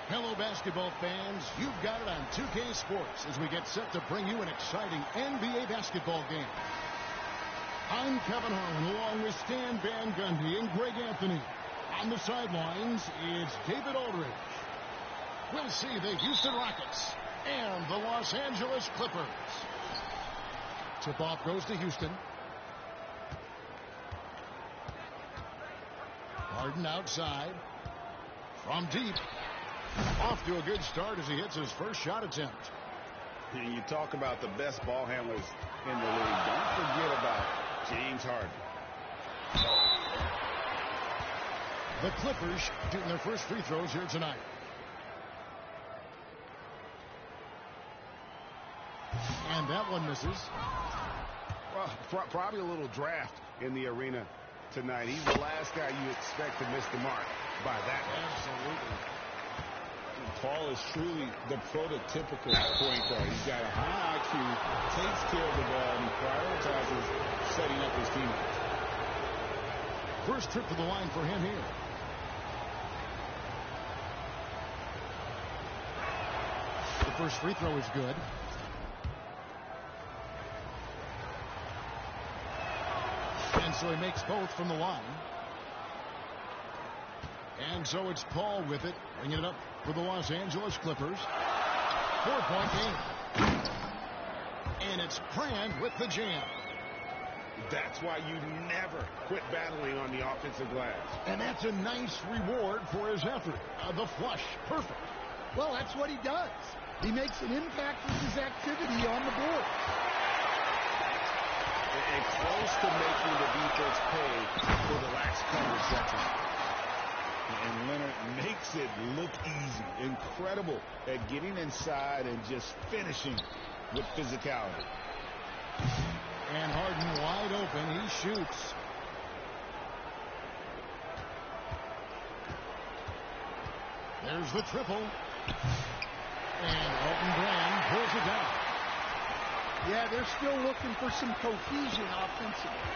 Hello, basketball fans. You've got it on 2K Sports as we get set to bring you an exciting NBA basketball game. I'm Kevin Harlan along with Stan Van Gundy and Greg Anthony. On the sidelines, it's David Aldridge. We'll see the Houston Rockets and the Los Angeles Clippers. Tip-off goes to Houston. Harden outside. From deep. Off to a good start as he hits his first shot attempt. And you talk about the best ball handlers in the league. Don't forget about James Harden. The Clippers shooting their first free throws here tonight. And that one misses. Well, probably a little draft in the arena tonight. He's the last guy you expect to miss the mark by that much. Absolutely. Paul is truly the prototypical point guard. He's got a high IQ, takes care of the ball, and prioritizes setting up his teammates. First trip to the line for him here. The first free throw is good. And so he makes both from the line. And so it's Paul with it, bringing it up for the Los Angeles Clippers. 4-point game. And it's Brand with the jam. That's why you never quit battling on the offensive glass. And that's a nice reward for his effort. The flush, perfect. Well, that's what he does. He makes an impact with his activity on the board. And close to making the defense pay for the lax coverage that time. And Leonard makes it look easy. Incredible at getting inside and just finishing with physicality. And Harden wide open. He shoots. There's the triple. And Elton Brand pulls it down. Yeah, they're still looking for some cohesion offensively.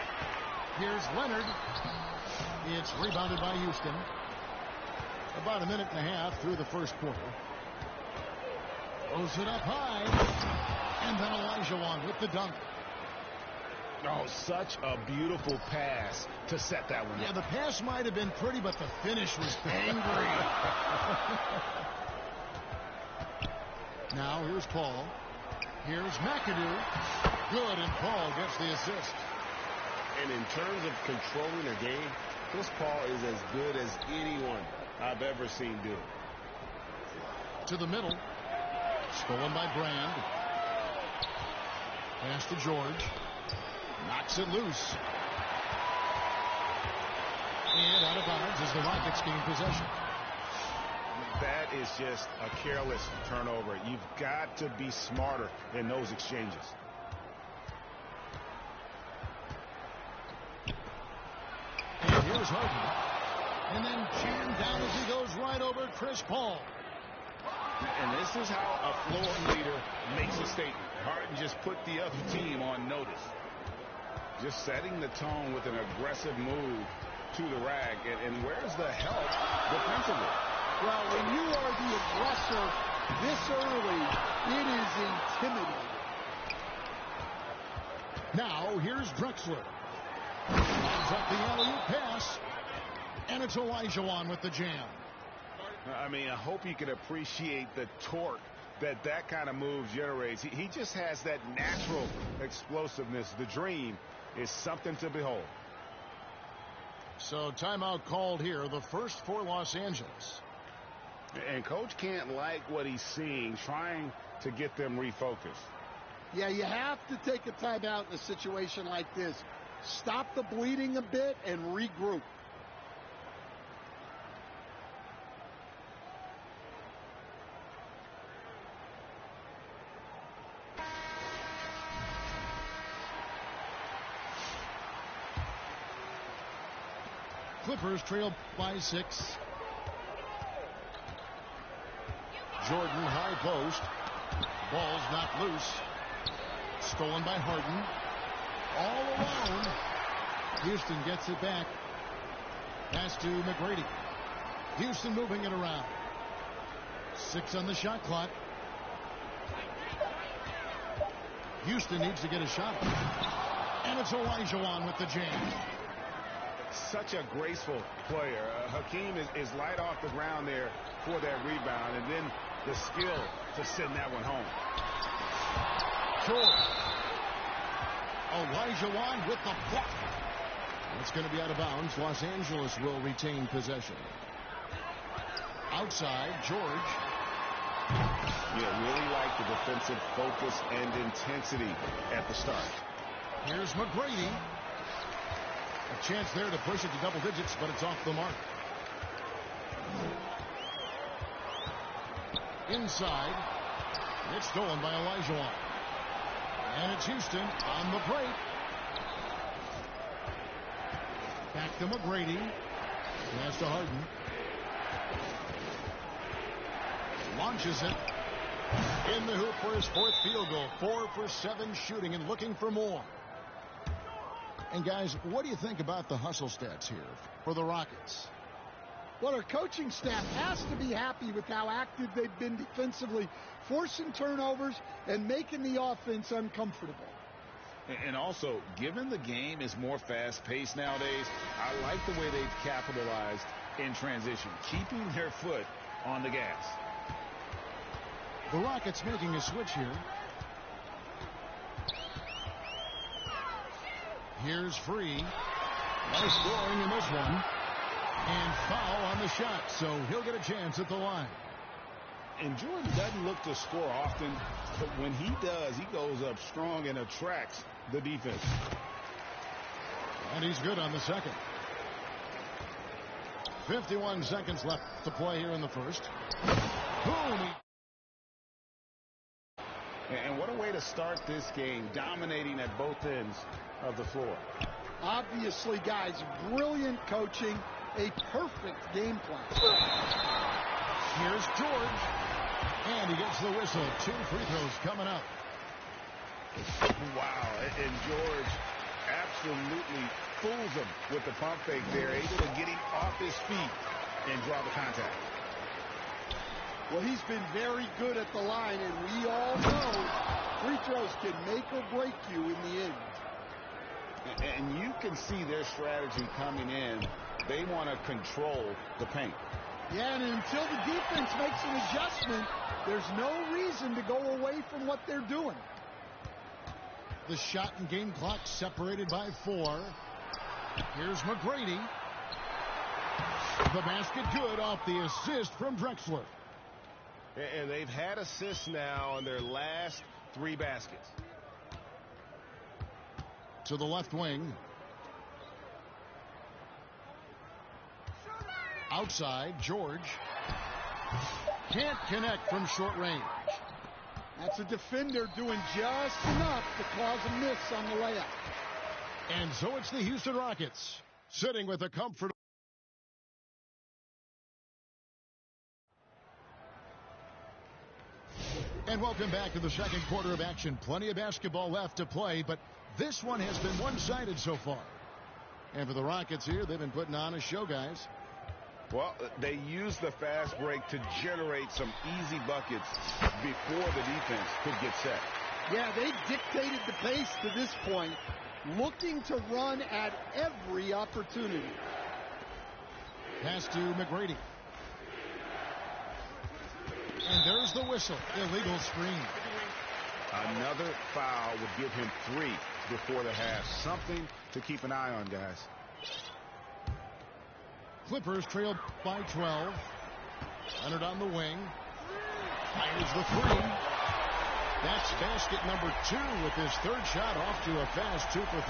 Here's Leonard. It's rebounded by Houston. About a minute and a half through the first quarter. Throws it up high. And then Olajuwon with the dunk. Oh, such a beautiful pass to set that one. Yeah, the pass might have been pretty, but the finish was angry. Now here's Paul. Here's McAdoo. Good, and Paul gets the assist. And in terms of controlling a game, Chris Paul is as good as anyone I've ever seen do it. To the middle. Stolen by Brand. Pass to George. Knocks it loose. And out of bounds as the Rockets gain possession. That is just a careless turnover. You've got to be smarter in those exchanges. And here's Harden. And then jammed down as he goes right over Chris Paul. And this is how a floor leader makes a statement. Harden just put the other team on notice. Just setting the tone with an aggressive move to the rack. And where's the help defensively? Well, when you are the aggressor this early, it is intimidating. Now, here's Drexler. Lines up the alley-oop pass. And it's Olajuwon with the jam. I mean, I hope you can appreciate the torque that kind of move generates. He just has that natural explosiveness. The dream is something to behold. So timeout called here, the first for Los Angeles. And coach can't like what he's seeing, trying to get them refocused. Yeah, you have to take a timeout in a situation like this. Stop the bleeding a bit and regroup. Clippers trail by 6. Jordan high post. Ball's not loose. Stolen by Harden. All alone. Houston gets it back. Pass to McGrady. Houston moving it around. 6 on the shot clock. Houston needs to get a shot. And it's Olajuwon with the jam. Such a graceful player. Hakeem is light off the ground there for that rebound, and then the skill to send that one home. George. Olajuwon with the block. It's going to be out of bounds. Los Angeles will retain possession. Outside, George. Yeah, really like the defensive focus and intensity at the start. Here's McGrady. A chance there to push it to double digits, but it's off the mark. Inside. It's stolen by Olajuwon. And it's Houston on the break. Back to McGrady. Pass to Harden. Launches it. In the hoop for his 4th field goal. 4 for 7 shooting and looking for more. And guys, what do you think about the hustle stats here for the Rockets? Well, our coaching staff has to be happy with how active they've been defensively, forcing turnovers and making the offense uncomfortable. And also, given the game is more fast-paced nowadays, I like the way they've capitalized in transition, keeping their foot on the gas. The Rockets making a switch here. Here's Free. No scoring in this one. And foul on the shot, so he'll get a chance at the line. And Jordan doesn't look to score often, but when he does, he goes up strong and attracts the defense. And he's good on the second. 51 seconds left to play here in the first. Boom! And what a way to start this game, dominating at both ends of the floor. Obviously, guys, brilliant coaching, a perfect game plan. Here's George. And he gets the whistle. 2 free throws coming up. Wow, and George absolutely fools him with the pump fake there, able to get him off his feet and draw the contact. Well, he's been very good at the line, and we all know free throws can make or break you in the end. And you can see their strategy coming in. They want to control the paint. Yeah, and until the defense makes an adjustment, there's no reason to go away from what they're doing. The shot and game clock separated by 4. Here's McGrady. The basket good off the assist from Drexler. And they've had assists now in their last 3 baskets. To the left wing. Outside, George. Can't connect from short range. That's a defender doing just enough to cause a miss on the layup. And so it's the Houston Rockets sitting with a comfortable. And welcome back to the second quarter of action. Plenty of basketball left to play, but this one has been one-sided so far. And for the Rockets here, they've been putting on a show, guys. Well, they use the fast break to generate some easy buckets before the defense could get set. Yeah, they dictated the pace to this point, looking to run at every opportunity. Pass to McGrady. And there's the whistle. Illegal screen. Another foul would give him 3 before the half. Something to keep an eye on, guys. Clippers trail by 12. Leonard on the wing. Fires the 3. That's basket number 2 with his 3rd shot off to a fast 2 for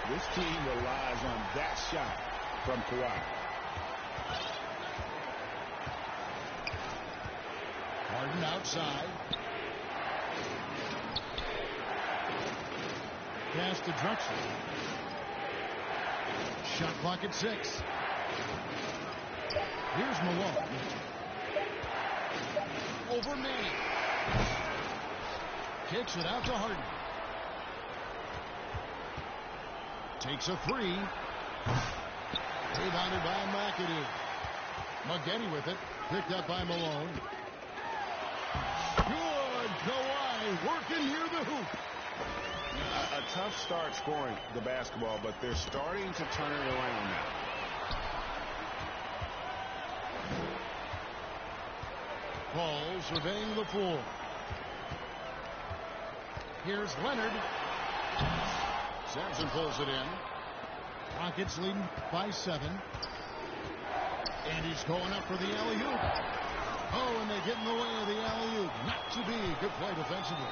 3. This team relies on that shot from Kawhi. Harden outside. Pass to Drexler. Shot clock at 6. Here's Malone. Over Manning. Kicks it out to Harden. Takes a 3. Rebounded by McAdoo. McGetty with it. picked up by Malone. Good. Kawhi working near the hoop. A tough start scoring the basketball, but they're starting to turn it around now. Paul surveying the floor. Here's Leonard. Sampson pulls it in. Rockets leading by 7. And he's going up for the alley-oop. Oh, and they get in the way of the alley-oop. Not to be. Good play defensively.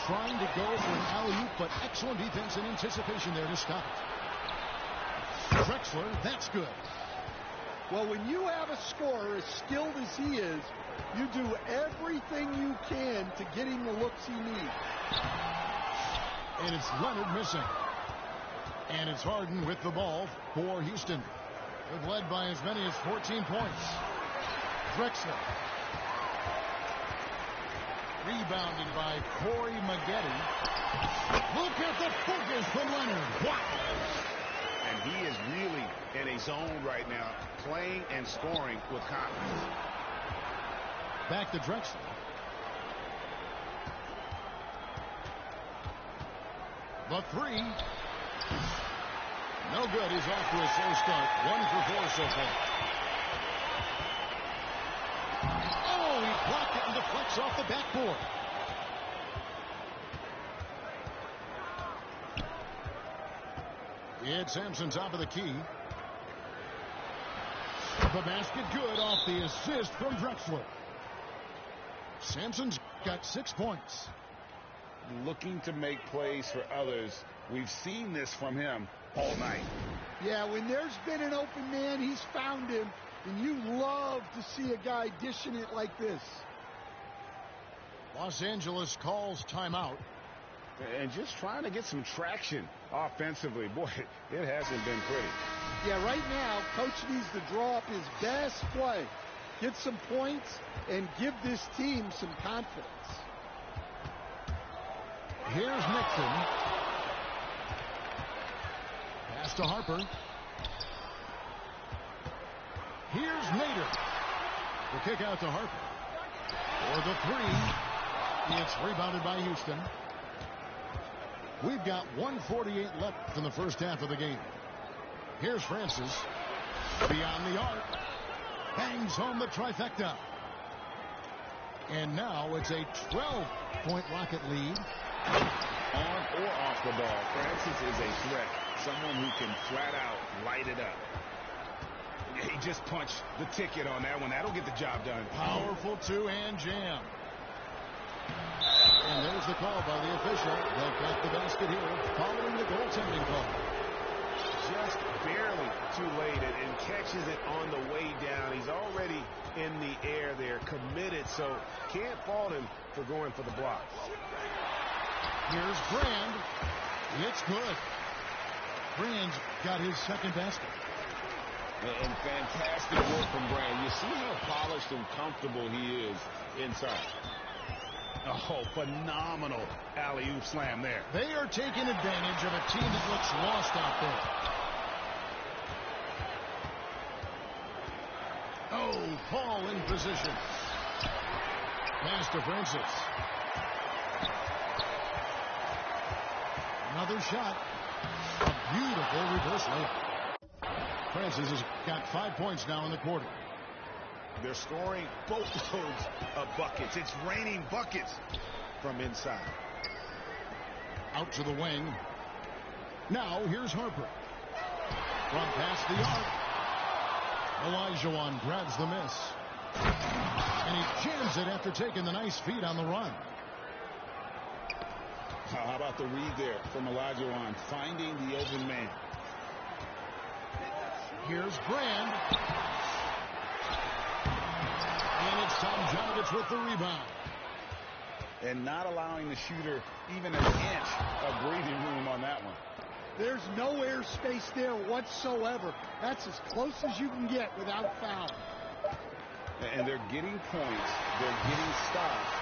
Trying to go for an alley-oop, but excellent defense and anticipation there to stop it. Drexler, that's good. Well, when you have a scorer as skilled as he is, you do everything you can to get him the looks he needs. And it's Leonard missing. And it's Harden with the ball for Houston. They've led by as many as 14 points. Drexler. Rebounded by Corey Maggette. Look at the focus from Leonard. Wow. And he is really in a zone right now, playing and scoring with confidence. Back to Drexler. The 3. No good. He's off to a slow start. 1 for 4 so far. Oh, he blocked it and deflects off the backboard. It's Sampson top of the key. The basket good off the assist from Drexler. Sampson's got 6 points. Looking to make plays for others. We've seen this from him all night. Yeah, when there's been an open man, he's found him. And you love to see a guy dishing it like this. Los Angeles calls timeout. And just trying to get some traction offensively. Boy, it hasn't been pretty. Yeah, right now, Coach needs to draw up his best play. Get some points and give this team some confidence. Here's Nixon. Pass to Harper. Here's Nader. The kick out to Harper. For the 3. It's rebounded by Houston. We've got 1:48 left in the first half of the game. Here's Francis. Beyond the arc. Bangs home the trifecta. And now it's a 12-point Rocket lead. On or off the ball, Francis is a threat. Someone who can flat out light it up. He just punched the ticket on that one. That'll get the job done. Powerful two-hand jam. And there's the call by the official. They'll count the basket here following the goaltending call. Just barely too late and catches it on the way down. He's already in the air there, committed, so can't fault him for going for the block. Here's Brand. It's good. Brand's got his second basket. And fantastic work from Brand. You see how polished and comfortable he is inside. Oh, phenomenal alley-oop slam there. They are taking advantage of a team that looks lost out there. Oh, Paul in position. Pass to Francis. Another shot. A beautiful reverse layup. Francis has got 5 points now in the quarter. They're scoring boatloads of buckets. It's raining buckets from inside. Out to the wing. Now here's Harper. Run past the arc. Olajuwon grabs the miss. And he jams it after taking the nice feed on the run. How about the read there from Olajuwon, finding the open man. Here's Brand. And it's Tom Janovich with the rebound. And not allowing the shooter even an inch of breathing room on that one. There's no air space there whatsoever. That's as close as you can get without foul. And they're getting points. They're getting stops.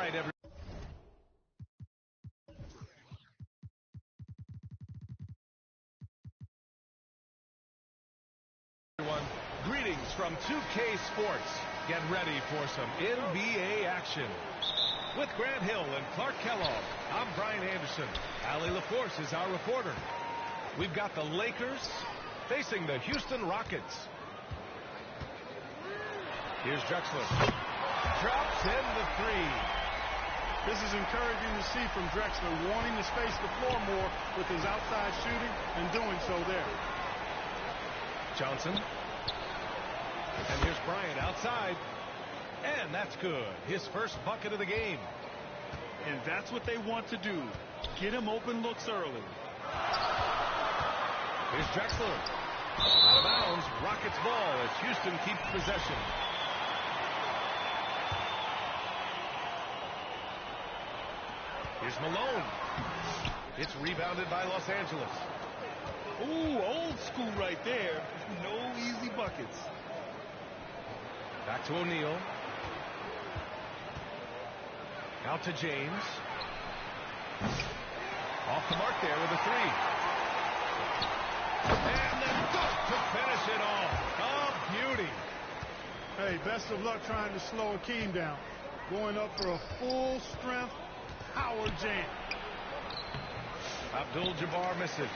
night, everyone. Greetings from 2K Sports. Get ready for some NBA action. With Grant Hill and Clark Kellogg, I'm Brian Anderson. Allie LaForce is our reporter. We've got the Lakers facing the Houston Rockets. Here's Drexler. Drops in the three. This is encouraging to see from Drexler, wanting to space the floor more with his outside shooting and doing so there. Johnson. And here's Bryant outside. And that's good. His first bucket of the game. And that's what they want to do. Get him open looks early. Here's Drexler. Out of bounds. Rockets ball as Houston keeps possession. Here's Malone. It's rebounded by Los Angeles. Ooh, old school right there. No easy buckets. Back to O'Neal. Out to James. Off the mark there with a three. And the dunk to finish it off. A beauty. Hey, best of luck trying to slow Akeem down. Going up for a full strength Howard jam. Abdul-Jabbar misses.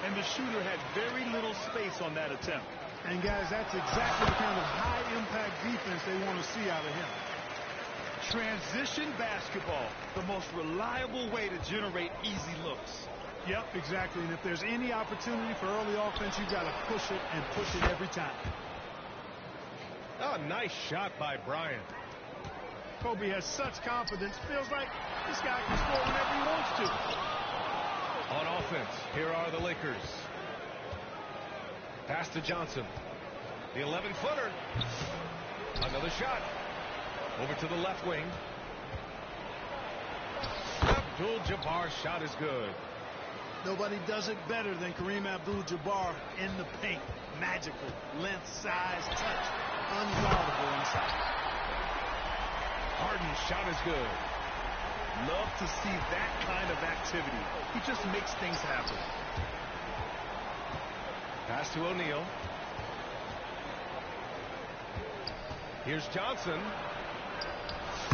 And the shooter had very little space on that attempt. And guys, that's exactly the kind of high-impact defense they want to see out of him. Transition basketball, the most reliable way to generate easy looks. Yep, exactly. And if there's any opportunity for early offense, you've got to push it and push it every time. Oh, nice shot by Bryant. Kobe has such confidence. Feels like this guy can score whenever he wants to. On offense, here are the Lakers. Pass to Johnson. The 11-footer. Another shot. Over to the left wing. Abdul-Jabbar's shot is good. Nobody does it better than Kareem Abdul-Jabbar in the paint. Magical. Length, size, touch. Unguardable inside. Harden's shot is good. Love to see that kind of activity. He just makes things happen. Pass to O'Neal. Here's Johnson.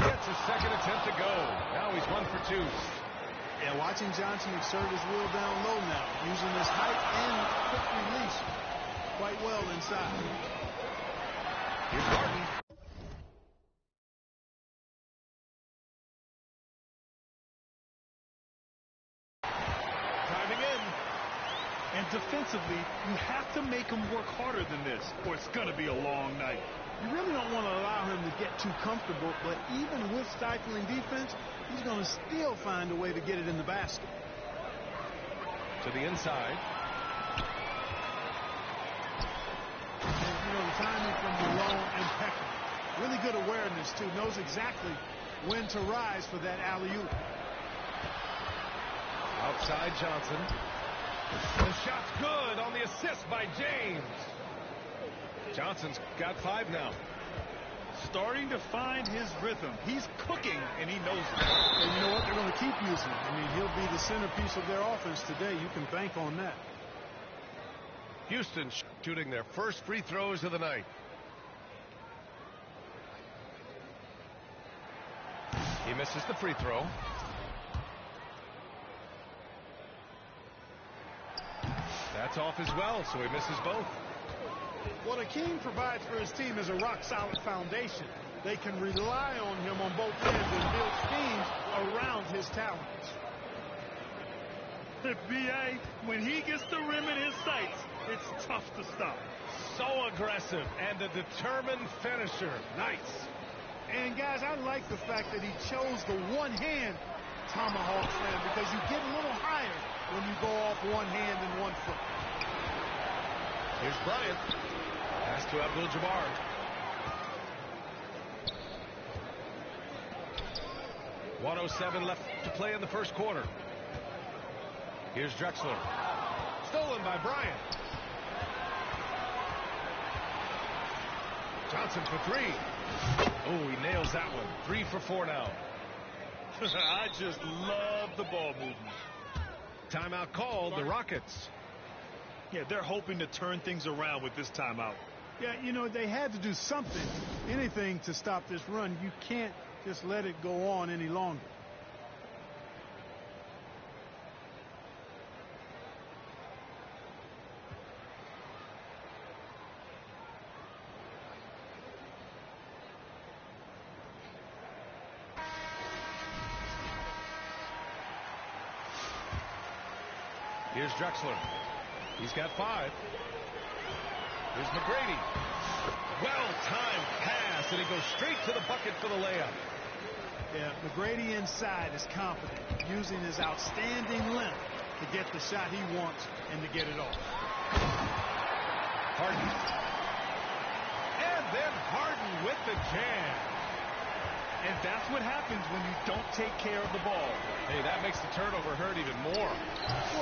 Gets his second attempt to go. Now he's 1 for 2. Yeah, watching Johnson exert his will down low now, using his height and quick release quite well inside. Here's Harden. Driving in. And defensively, you have to make him work harder than this, or it's going to be a long night. You really don't want to allow him to get too comfortable, but even with stifling defense, he's going to still find a way to get it in the basket. To the inside. And, you know, the timing from Malone, impeccable. Really good awareness, too. Knows exactly when to rise for that alley-oop. Outside Johnson. The shot's good on the assist by James. Johnson's got 5 now. Starting to find his rhythm. He's cooking, and he knows it. And you know what? They're going to keep using him. I mean, he'll be the centerpiece of their offense today. You can bank on that. Houston shooting their first free throws of the night. He misses the free throw. That's off as well, so he misses both. What Akeem provides for his team is a rock-solid foundation. They can rely on him on both ends and build schemes around his talents. B.A., when he gets the rim in his sights, it's tough to stop. So aggressive and a determined finisher. Nice. And, guys, I like the fact that he chose the one-hand tomahawk slam because you get a little higher when you go off one hand and 1 foot. Here's Bryant. Pass to Abdul-Jabbar. .107 left to play in the first quarter. Here's Drexler. Stolen by Bryant. Johnson for three. Oh, he nails that one. 3 for 4 now. I just love the ball movement. Timeout called, the Rockets. Yeah, they're hoping to turn things around with this timeout. Yeah, you know, they had to do something, anything to stop this run. You can't just let it go on any longer. Here's Drexler. He's got 5. Here's McGrady. Well-timed pass, and he goes straight to the bucket for the layup. Yeah, McGrady inside is confident, using his outstanding length to get the shot he wants and to get it off. Harden. And then Harden with the jam. And that's what happens when you don't take care of the ball. Hey, that makes the turnover hurt even more.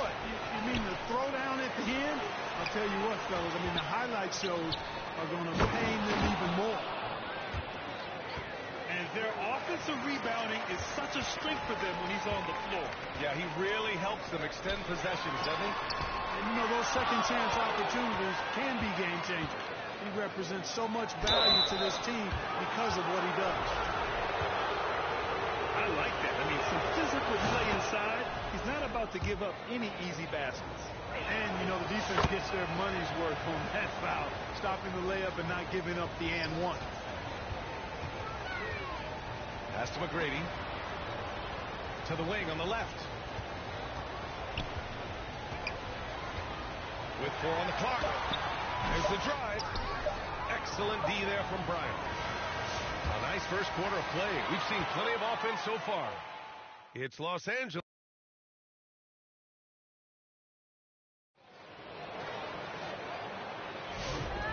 What? You mean the throwdown at the end? I'll tell you what, fellas. I mean, the highlight shows are going to pain them even more. And their offensive rebounding is such a strength for them when he's on the floor. Yeah, he really helps them extend possessions, doesn't he? And, you know, those second chance opportunities can be game changers. He represents so much value to this team because of what he does. I like that. I mean, some physical play inside. He's not about to give up any easy baskets. And, you know, the defense gets their money's worth on that foul, stopping the layup and not giving up the and one. Pass to McGrady. To the wing on the left. With 4 on the clock. There's the drive. Excellent D there from Bryant. A nice first quarter of play. We've seen plenty of offense so far. It's Los Angeles.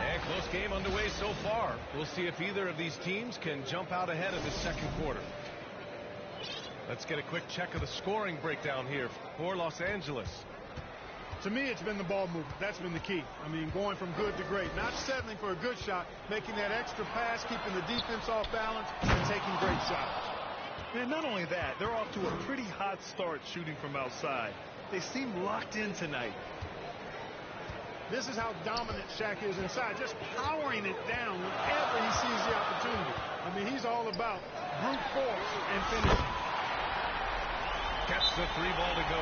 And close game underway so far. We'll see if either of these teams can jump out ahead of this second quarter. Let's get a quick check of the scoring breakdown here for Los Angeles. To me, it's been the ball movement. That's been the key. I mean, going from good to great. Not settling for a good shot, making that extra pass, keeping the defense off balance, and taking great shots. And not only that, they're off to a pretty hot start shooting from outside. They seem locked in tonight. This is how dominant Shaq is inside, just powering it down whenever he sees the opportunity. I mean, he's all about brute force and finishing. Gets the 3 ball to go.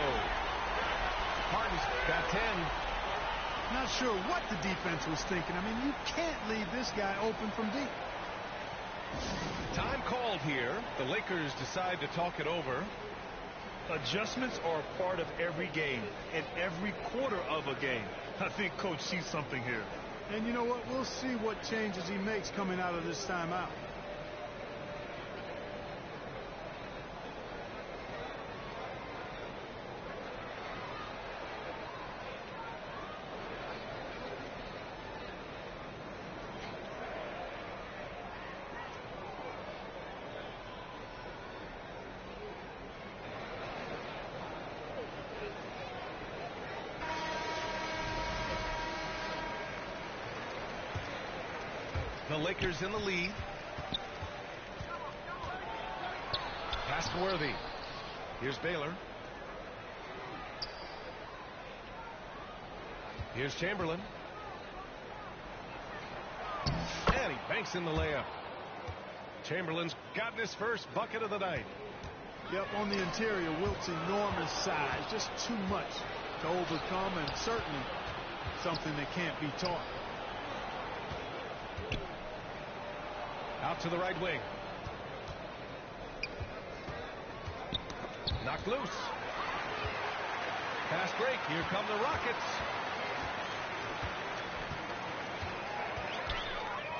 Harden's got 10. Not sure what the defense was thinking. I mean, you can't leave this guy open from deep. Time called here. The Lakers decide to talk it over. Adjustments are a part of every game and every quarter of a game. I think Coach sees something here. And you know what? We'll see what changes he makes coming out of this timeout. The Lakers in the lead. Pass to Worthy. Here's Baylor. Here's Chamberlain. And he banks in the layup. Chamberlain's gotten his first bucket of the night. Yep, on the interior, Wilt's enormous size. Just too much to overcome, and certainly something that can't be taught. Out to the right wing. Knocked loose. Fast break. Here come the Rockets.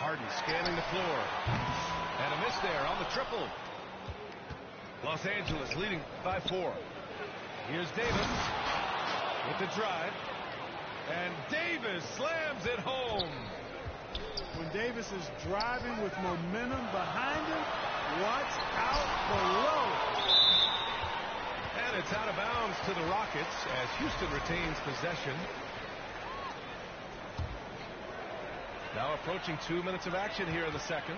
Harden scanning the floor. And a miss there on the triple. Los Angeles leading by 4. Here's Davis with the drive. And Davis slams it home. When Davis is driving with momentum behind him, watch out below. And it's out of bounds to the Rockets as Houston retains possession. Now approaching 2 minutes of action here in the second.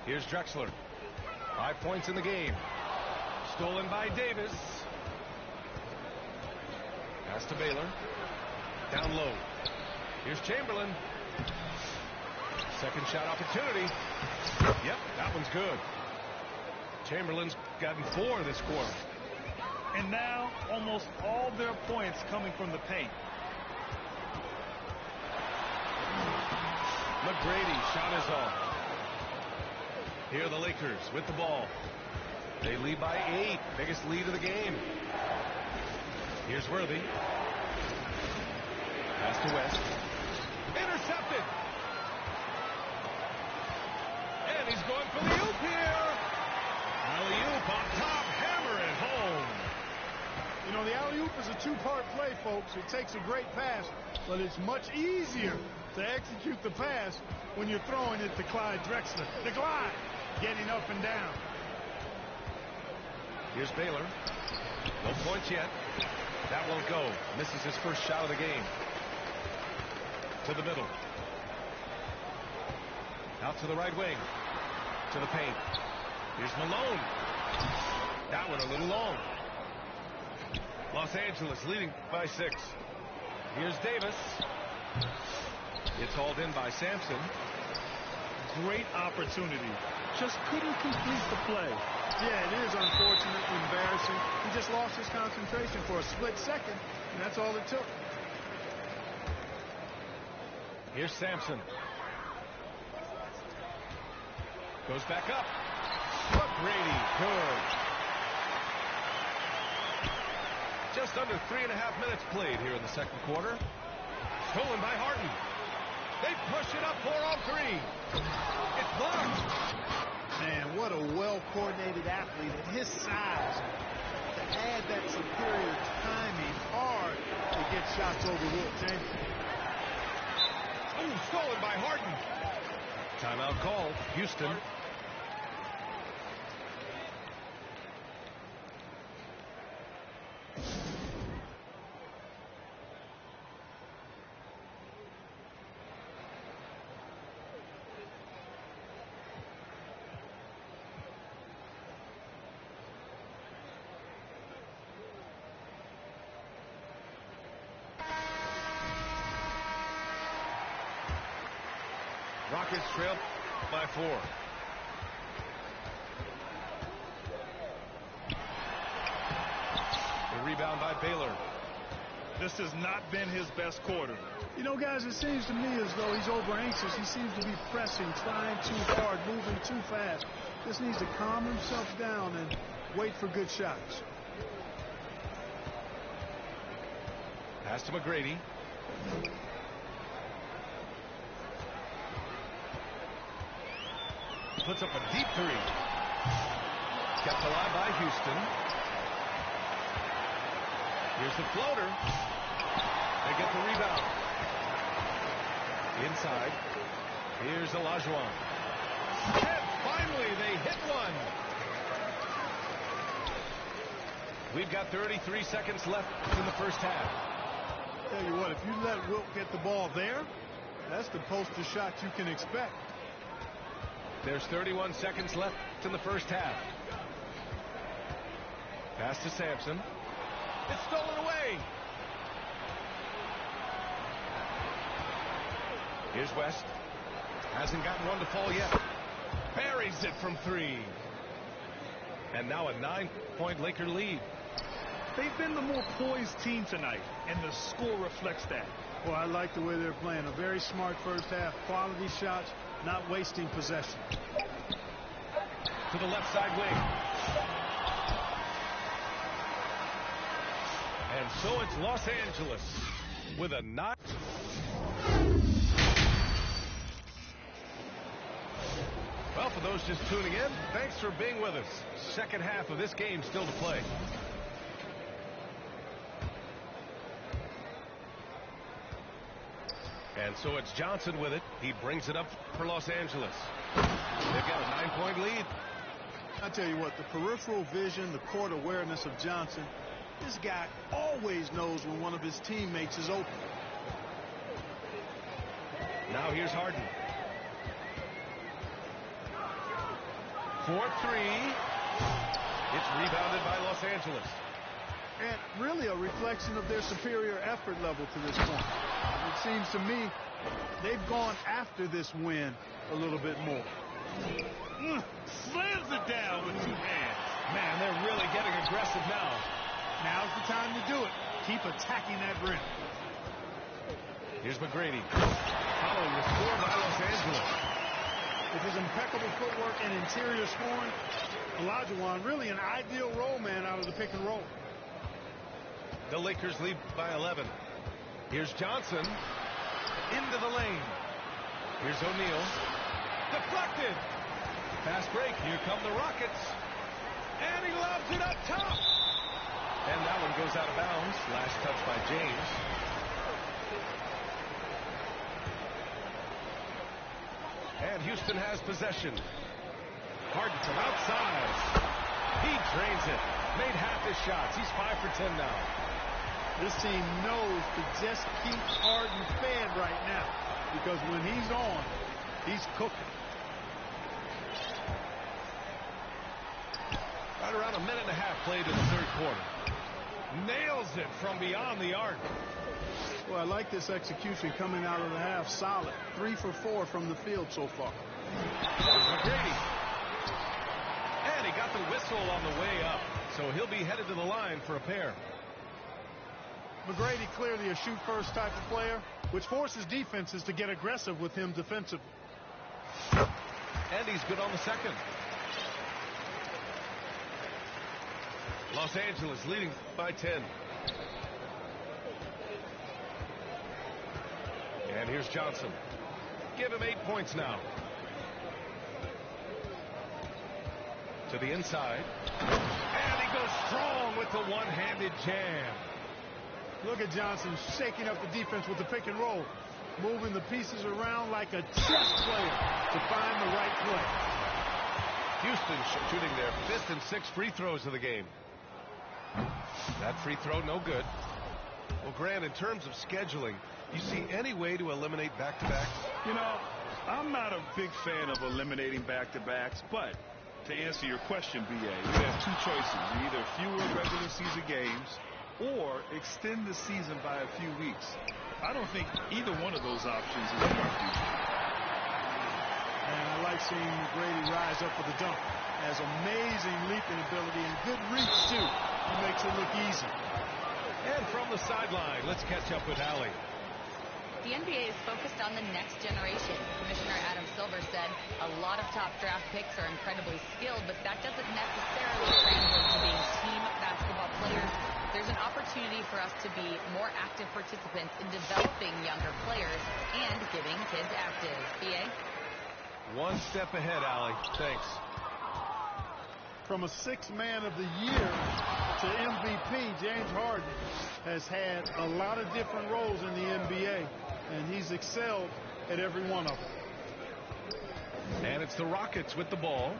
Here's Drexler. 5 points in the game. Stolen by Davis. Pass to Baylor. Down low. Here's Chamberlain. Second shot opportunity. Yep, that one's good. Chamberlain's gotten 4 this quarter. And now almost all their points coming from the paint. McGrady shot is off. Here are the Lakers with the ball. They lead by 8. Biggest lead of the game. Here's Worthy. Pass to West. Intercepted. And he's going for the oop here. Alley-oop on top. Hammer it home. You know, the alley-oop is a 2-part play, folks. It takes a great pass, but it's much easier to execute the pass when you're throwing it to Clyde Drexler. The glide, getting up and down. Here's Baylor. No points yet. That won't go. Misses his first shot of the game. To the middle. Out to the right wing. To the paint. Here's Malone. That one a little long. Los Angeles leading by 6. Here's Davis. It's hauled in by Sampson. Great opportunity. Just couldn't complete the play. Yeah, it is unfortunate, embarrassing. He just lost his concentration for a split second, and that's all it took. Here's Sampson. Goes back up. McGrady, good. Just under 3.5 minutes played here in the second quarter. Stolen by Harden. They push it up 4-on-3. It's blocked. Man, what a well-coordinated athlete at his size. To add that superior timing, hard to get shots overlooked. Ooh, stolen by Harden. Timeout called. Houston. Rockets trail by 4. The rebound by Baylor. This has not been his best quarter. You know, guys, it seems to me as though he's over anxious. He seems to be pressing, trying too hard, moving too fast. Just needs to calm himself down and wait for good shots. Pass to McGrady. Puts up a deep 3. Kept alive by Houston. Here's the floater. They get the rebound. Inside. Here's Olajuwon. And finally they hit one. We've got 33 seconds left in the first half. Tell you what, if you let Wilt get the ball there, that's the poster shot you can expect. There's 31 seconds left in the first half. Pass to Sampson. It's stolen away. Here's West. Hasn't gotten one to fall yet. Buries it from 3. And now a 9-point Laker lead. They've been the more poised team tonight, and the score reflects that. Well, I like the way they're playing. A very smart first half. Quality shots, not wasting possession. To the left side wing. And so it's Los Angeles with a 9. Well, for those just tuning in, thanks for being with us. Second half of this game still to play. And so it's Johnson with it. He brings it up for Los Angeles. They've got a 9-point lead. I tell you what, the peripheral vision, the court awareness of Johnson, This guy always knows when one of his teammates is open. Now here's Harden. 4-3. It's rebounded by Los Angeles. And really a reflection of their superior effort level to this point. It seems to me they've gone after this win a little bit more. Slams it down with 2 hands. Man, they're really getting aggressive now. Now's the time to do it. Keep attacking that rim. Here's McGrady. Following the score by Los Angeles. With his impeccable footwork and interior scoring, Olajuwon really an ideal roll man out of the pick and roll. The Lakers lead by 11. Here's Johnson. Into the lane. Here's O'Neal. Deflected. Fast break. Here come the Rockets. And he lobs it up top. And that one goes out of bounds. Last touch by James. And Houston has possession. Harden from outside. He drains it. Made half his shots. He's 5 for 10 now. This team knows to just keep Harden fed right now, because when he's on, he's cooking. Right around a minute and a half played in the third quarter. Nails it from beyond the arc. Well, I like this execution coming out of the half. Solid. 3 for 4 from the field so far. McGrady. And he got the whistle on the way up, so he'll be headed to the line for a pair. McGrady clearly a shoot-first type of player, which forces defenses to get aggressive with him defensively. And he's good on the second. Los Angeles leading by 10. And here's Johnson. Give him 8 points now. To the inside. And he goes strong with the one-handed jam. Look at Johnson shaking up the defense with the pick and roll, moving the pieces around like a chess player to find the right play. Houston shooting their 5th and 6th free throws of the game. That free throw no good. Well, Grant, in terms of scheduling, you see any way to eliminate back-to-backs? You know, I'm not a big fan of eliminating back-to-backs, but to answer your question, B.A., you have 2 choices. Either fewer regular season games or extend the season by a few weeks. I don't think either one of those options is in our future. And I like seeing McGrady rise up for the dunk. Has amazing leaping ability and good reach, too. He makes it look easy. And from the sideline, let's catch up with Allie. The NBA is focused on the next generation. Commissioner Adam Silver said a lot of top draft picks are incredibly skilled, but that doesn't necessarily translate to being team basketball players. There's an opportunity for us to be more active participants in developing younger players and getting kids active. BA? One step ahead, Allie. Thanks. From a 6th man of the year to MVP, James Harden has had a lot of different roles in the NBA, and he's excelled at every one of them. And it's the Rockets with the ball,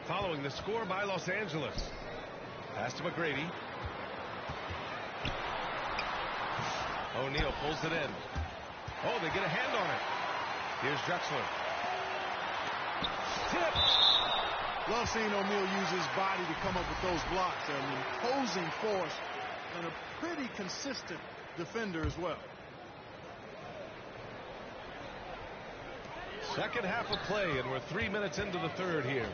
following the score by Los Angeles. Pass to McGrady. O'Neal pulls it in. Oh, they get a hand on it. Here's Drexler. Tip. Love seeing O'Neal use his body to come up with those blocks. An imposing force and a pretty consistent defender as well. Second half of play, and we're 3 minutes into the third here.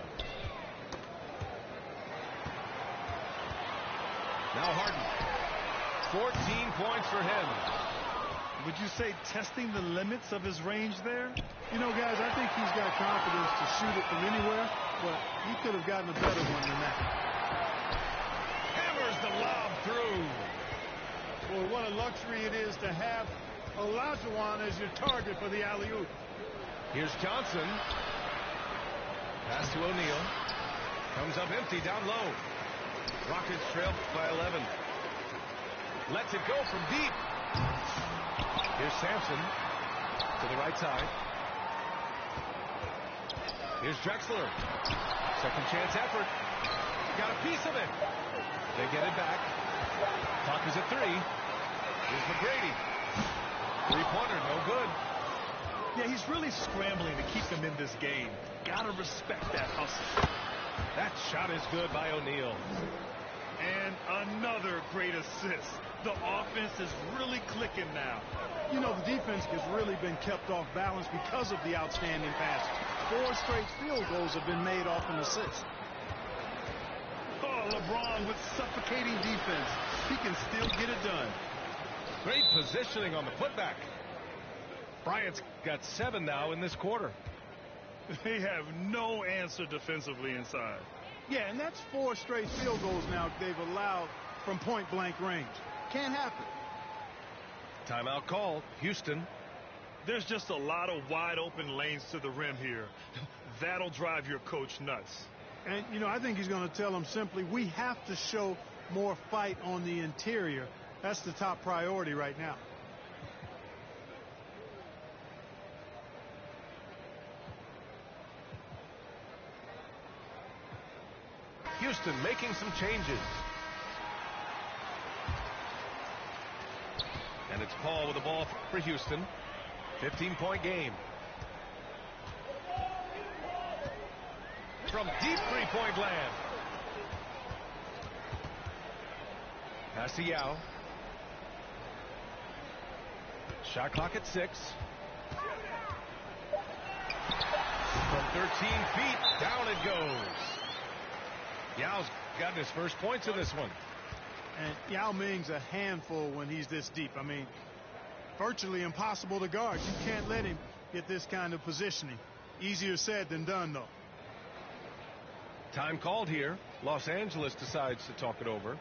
Now Harden. 14 points for him. Would you say testing the limits of his range there? You know, guys, I think he's got confidence to shoot it from anywhere, but he could have gotten a better one than that. Hammers the lob through. Well, what a luxury it is to have Olajuwon as your target for the alley-oop. Here's Johnson. Pass to O'Neal. Comes up empty down low. Rockets trail by 11. Lets it go from deep. Here's Sampson to the right side. Here's Drexler. Second chance effort. Got a piece of it. They get it back. Clock is at 3. Here's McGrady. Three-pointer, no good. Yeah, he's really scrambling to keep them in this game. Gotta respect that hustle. That shot is good by O'Neal. And another great assist. The offense is really clicking now. You know, the defense has really been kept off balance because of the outstanding passes. 4 straight field goals have been made off an assist. Oh, LeBron with suffocating defense. He can still get it done. Great positioning on the putback. Bryant's got 7 now in this quarter. They have no answer defensively inside. Yeah, and that's 4 straight field goals now they've allowed from point-blank range. Can't happen. Timeout called. Houston. There's just a lot of wide-open lanes to the rim here. That'll drive your coach nuts. And, you know, I think he's going to tell them simply, we have to show more fight on the interior. That's the top priority right now. Houston making some changes. And it's Paul with the ball for Houston. 15-point game. From deep three-point land. Pass to Yao. Shot clock at 6. From 13 feet, down it goes. Yao's gotten his first points in this one. And Yao Ming's a handful when he's this deep. I mean, virtually impossible to guard. You can't let him get this kind of positioning. Easier said than done, though. Time called here. Los Angeles decides to talk it over.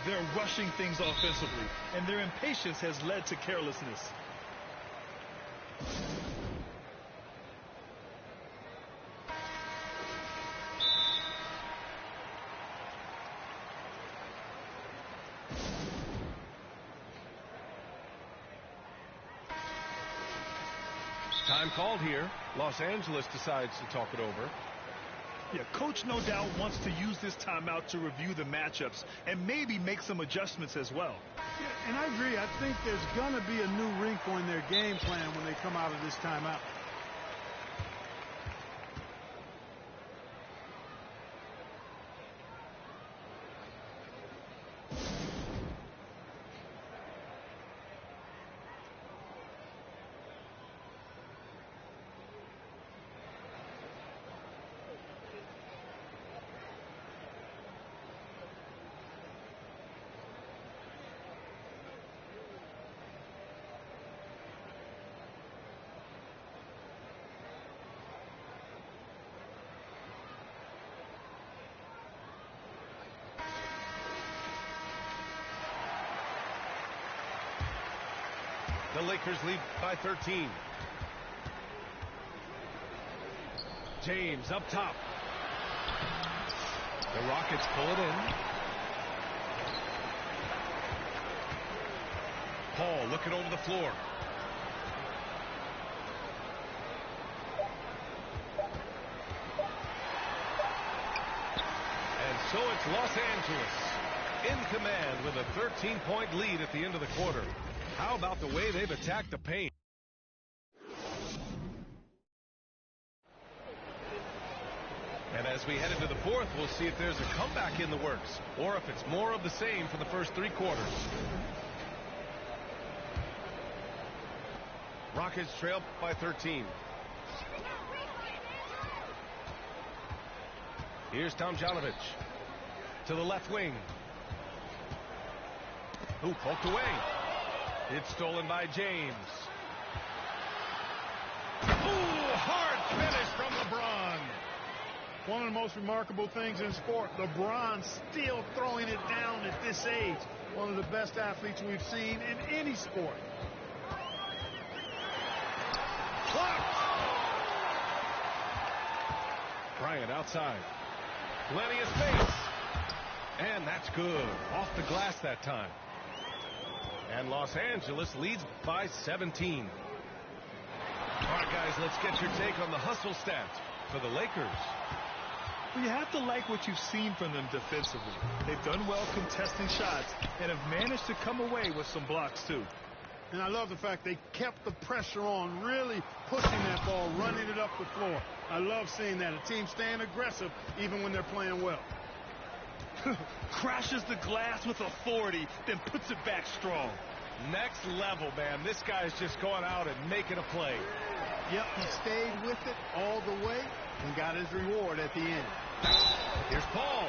They're rushing things offensively, and their impatience has led to carelessness. Time called here. Los Angeles decides to talk it over. Yeah, coach no doubt wants to use this timeout to review the matchups and maybe make some adjustments as well. Yeah, and I agree. I think there's going to be a new wrinkle in their game plan when they come out of this timeout. The Lakers lead by 13. James up top. The Rockets pull it in. Paul looking over the floor. And so it's Los Angeles in command with a 13-point lead at the end of the quarter. How about the way they've attacked the paint? And as we head into the fourth, we'll see if there's a comeback in the works or if it's more of the same for the first 3 quarters. Rockets trail by 13. Here's Tomjanovich to the left wing. Ooh, poked away. It's stolen by James. Ooh, hard finish from LeBron. One of the most remarkable things in sport, LeBron still throwing it down at this age. One of the best athletes we've seen in any sport. Blocked. Bryant outside. Plenty of space. And that's good. Off the glass that time. And Los Angeles leads by 17. All right, guys, let's get your take on the hustle stat for the Lakers. Well, you have to like what you've seen from them defensively. They've done well contesting shots and have managed to come away with some blocks, too. And I love the fact they kept the pressure on, really pushing that ball, running it up the floor. I love seeing that. A team staying aggressive even when they're playing well. Crashes the glass with authority, then puts it back strong. Next level, man. This guy's just going out and making a play. Yep, he stayed with it all the way and got his reward at the end. Here's Paul.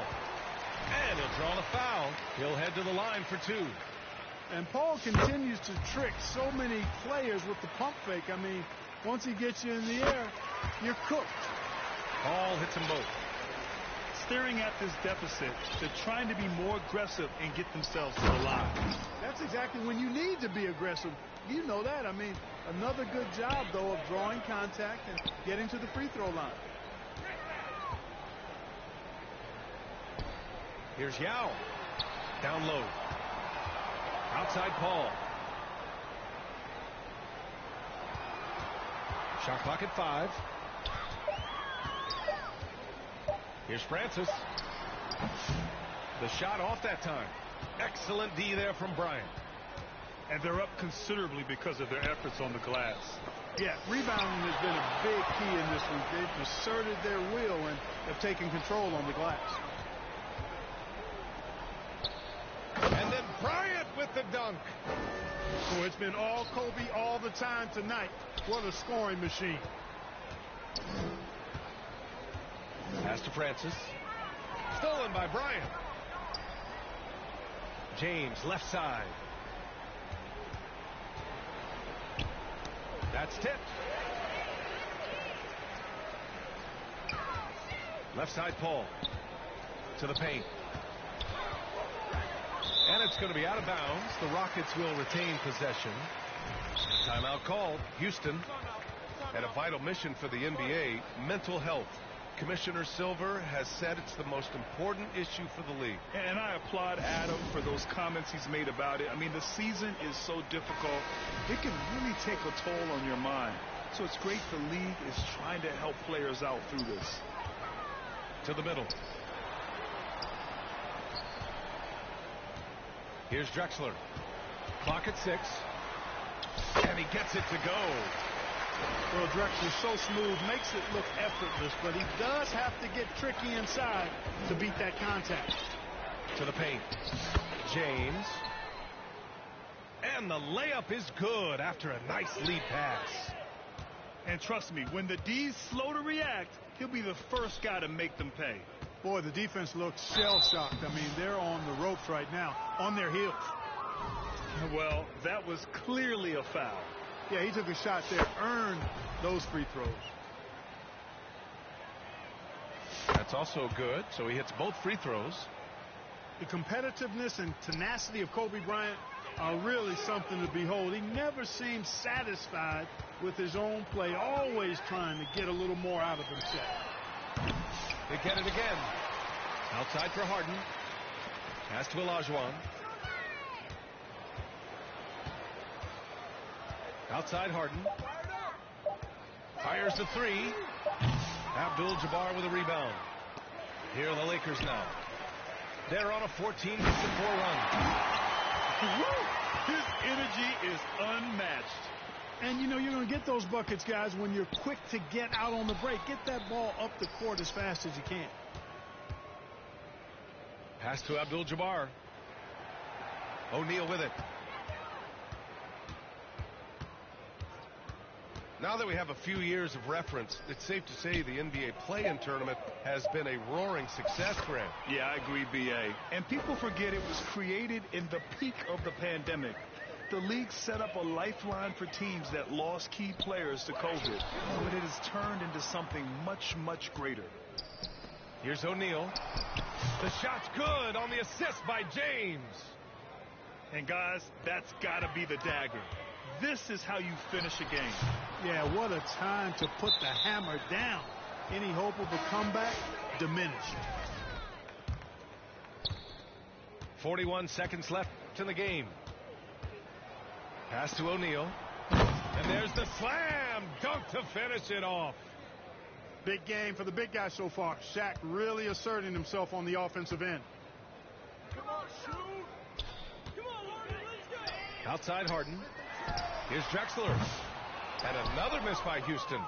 And he'll draw the foul. He'll head to the line for 2. And Paul continues to trick so many players with the pump fake. I mean, once he gets you in the air, you're cooked. Paul hits them both. Staring at this deficit, they're trying to be more aggressive and get themselves to the line. That's exactly when you need to be aggressive. You know that. I mean, another good job, though, of drawing contact and getting to the free throw line. Here's Yao. Down low. Outside Paul. Shot clock at 5. Here's Francis. The shot off that time. Excellent D there from Bryant. And they're up considerably because of their efforts on the glass. Yeah, rebounding has been a big key in this week. They've asserted their will and have taken control on the glass. And then Bryant with the dunk. Oh, it's been all Kobe all the time tonight. What a scoring machine. Pass to Francis. Stolen by Bryant. James, left side. That's tipped. Left side Paul. To the paint. And it's going to be out of bounds. The Rockets will retain possession. Timeout called. Houston. And a vital mission for the NBA, mental health. Commissioner Silver has said it's the most important issue for the league. And I applaud Adam for those comments he's made about it. I mean, the season is so difficult. It can really take a toll on your mind. So it's great the league is trying to help players out through this. To the middle. Here's Drexler. Clock at 6. And he gets it to go. Well, Drexler's so smooth, makes it look effortless, but he does have to get tricky inside to beat that contact. To the paint. James. And the layup is good after a nice lead pass. And trust me, when the D's slow to react, he'll be the first guy to make them pay. Boy, the defense looks shell-shocked. I mean, they're on the ropes right now, on their heels. Well, that was clearly a foul. Yeah, he took a shot there, earned those free throws. That's also good, so he hits both free throws. The competitiveness and tenacity of Kobe Bryant are really something to behold. He never seems satisfied with his own play, always trying to get a little more out of himself. They get it again. Outside for Harden. Pass to Olajuwon. Outside Harden. Fires the 3. Abdul-Jabbar with a rebound. Here are the Lakers now. They're on a 14-4 run. His energy is unmatched. And, you know, you're going to get those buckets, guys, when you're quick to get out on the break. Get that ball up the court as fast as you can. Pass to Abdul-Jabbar. O'Neal with it. Now that we have a few years of reference, it's safe to say the NBA play-in tournament has been a roaring success, Grant. Yeah, I agree, B.A. And people forget it was created in the peak of the pandemic. The league set up a lifeline for teams that lost key players to COVID, but it has turned into something much, much greater. Here's O'Neal. The shot's good on the assist by James. And guys, that's got to be the dagger. This is how you finish a game. Yeah, what a time to put the hammer down. Any hope of a comeback diminished. 41 seconds left in the game. Pass to O'Neal. And there's the slam dunk to finish it off. Big game for the big guy so far. Shaq really asserting himself on the offensive end. Come on, shoot. Come on, Harden, let's go. Outside Harden. Here's Drexler. And another miss by Houston.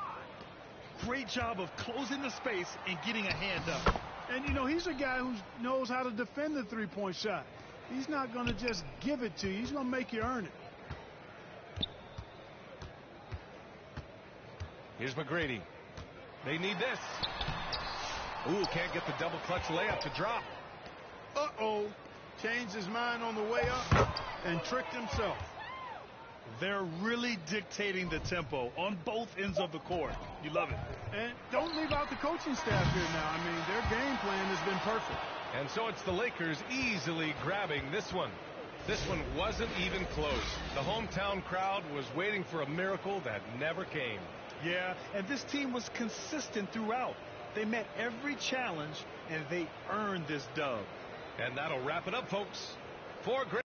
Great job of closing the space and getting a hand up. And, you know, he's a guy who knows how to defend the three-point shot. He's not going to just give it to you. He's going to make you earn it. Here's McGrady. They need this. Ooh, can't get the double clutch layup to drop. Uh-oh. Changed his mind on the way up and tricked himself. They're really dictating the tempo on both ends of the court. You love it. And don't leave out the coaching staff here now. I mean, their game plan has been perfect. And so it's the Lakers easily grabbing this one. This one wasn't even close. The hometown crowd was waiting for a miracle that never came. Yeah, and this team was consistent throughout. They met every challenge, and they earned this dub. And that'll wrap it up, folks. For great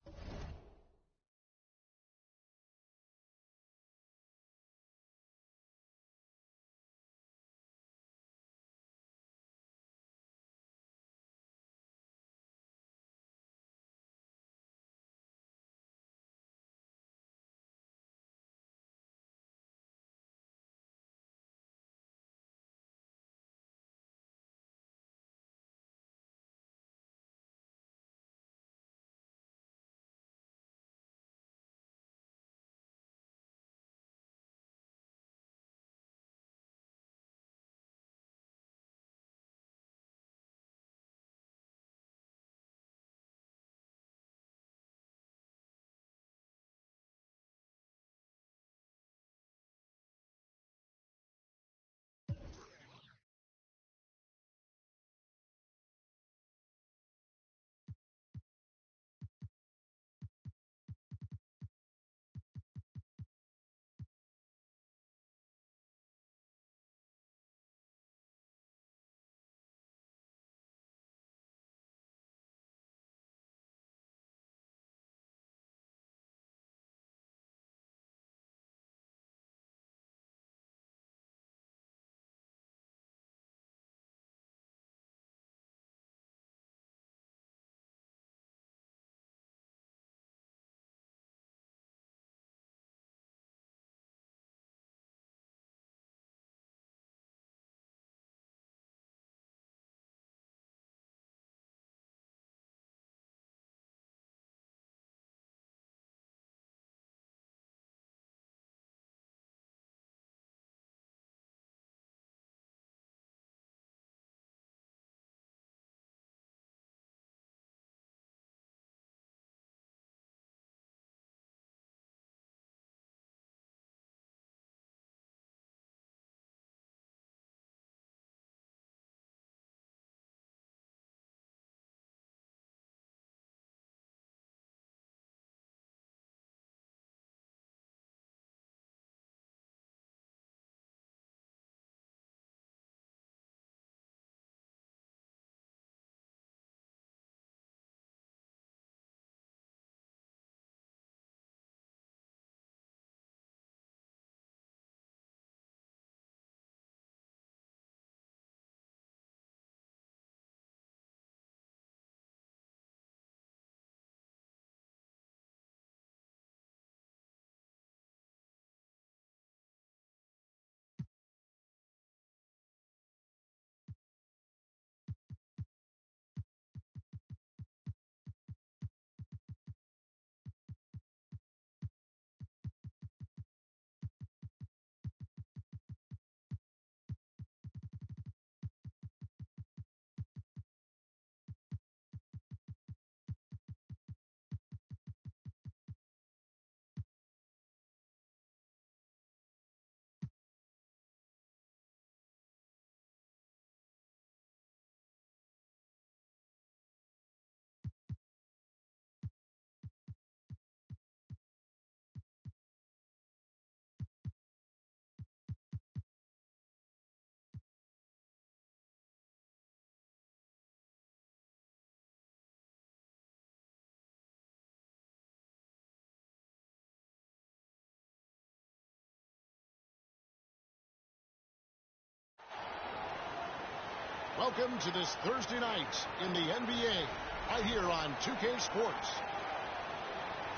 Welcome to this Thursday night in the NBA, right here on 2K Sports.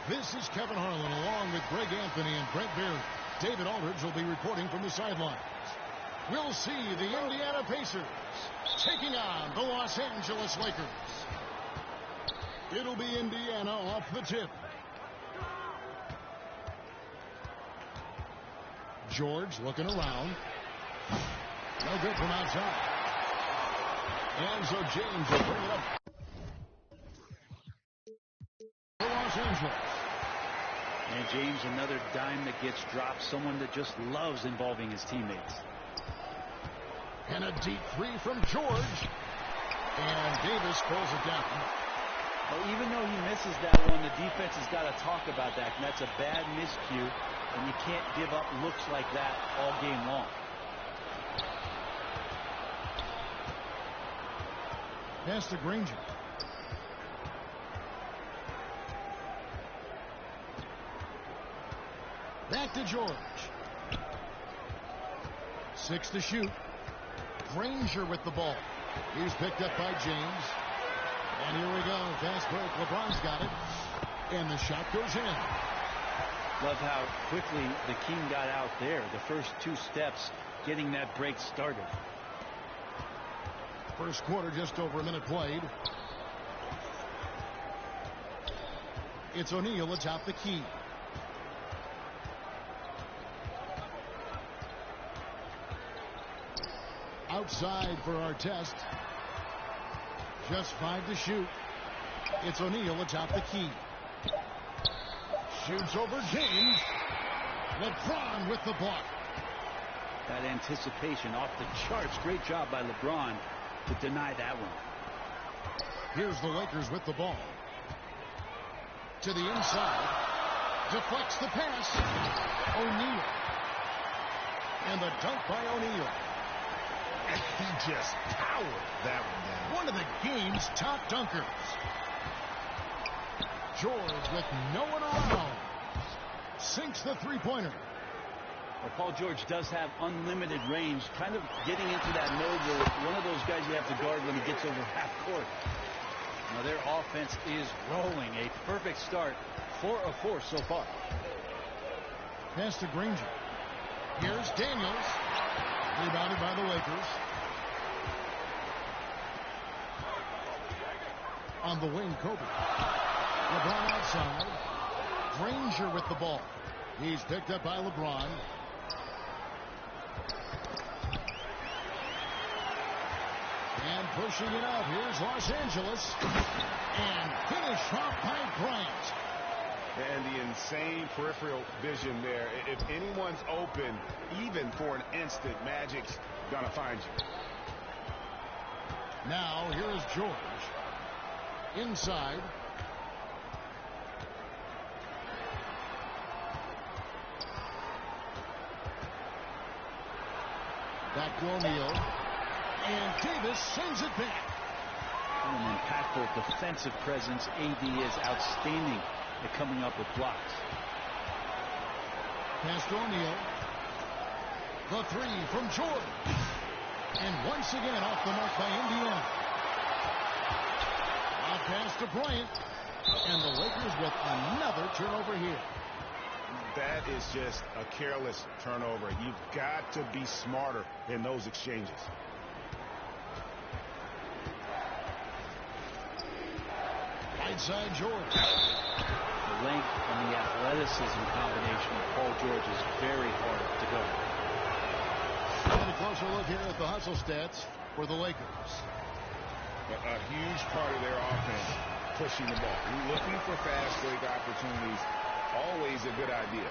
This is Kevin Harlan along with Greg Anthony and Brent Berry. David Aldridge will be reporting from the sidelines. We'll see the Indiana Pacers taking on the Los Angeles Lakers. It'll be Indiana off the tip. George looking around. No good from outside. And so James will bring it up for Los Angeles. And James, another dime that gets dropped. Someone that just loves involving his teammates. And a deep three from George. And Davis pulls it down. Well, even though he misses that one, the defense has got to talk about that. And that's a bad miscue. And you can't give up looks like that all game long. Pass to Granger. Back to George. 6 to shoot. Granger with the ball. He's picked up by James. And here we go. Fast break. LeBron's got it. And the shot goes in. Love how quickly the King got out there. The first 2 steps getting that break started. First quarter, just over a minute played. It's O'Neal atop the key. Outside for our test. Just 5 to shoot. It's O'Neal atop the key. Shoots over James. LeBron with the block. That anticipation off the charts. Great job by LeBron to deny that one. Here's the Lakers with the ball. To the inside. Deflects the pass. O'Neal. And the dunk by O'Neal. He just powered that one down. One of the game's top dunkers. George with no one around. Sinks the three-pointer. Well, Paul George does have unlimited range, kind of getting into that mode where one of those guys you have to guard when he gets over half court. Now their offense is rolling. A perfect start. 4 of 4 so far. Pass to Granger. Here's Daniels. Rebounded by the Lakers. On the wing, Kobe. LeBron outside. Granger with the ball. He's picked up by LeBron. And pushing it out. Here's Los Angeles. And finished off by Bryant. And the insane peripheral vision there. If anyone's open, even for an instant, Magic's gonna find you. Now, here is George. Inside. Back to O'Neal. And Davis sends it back. An impactful defensive presence. AD is outstanding at coming up with blocks. Pass to O'Neal. The three from George. And once again off the mark by Indiana. Now pass to Bryant. And the Lakers with another turnover here. That is just a careless turnover. You've got to be smarter in those exchanges. Right side George. The length and the athleticism combination of Paul George is very hard to go. And a closer look here at the hustle stats for the Lakers. A huge part of their offense, pushing the ball. Looking for fast break opportunities, always a good idea.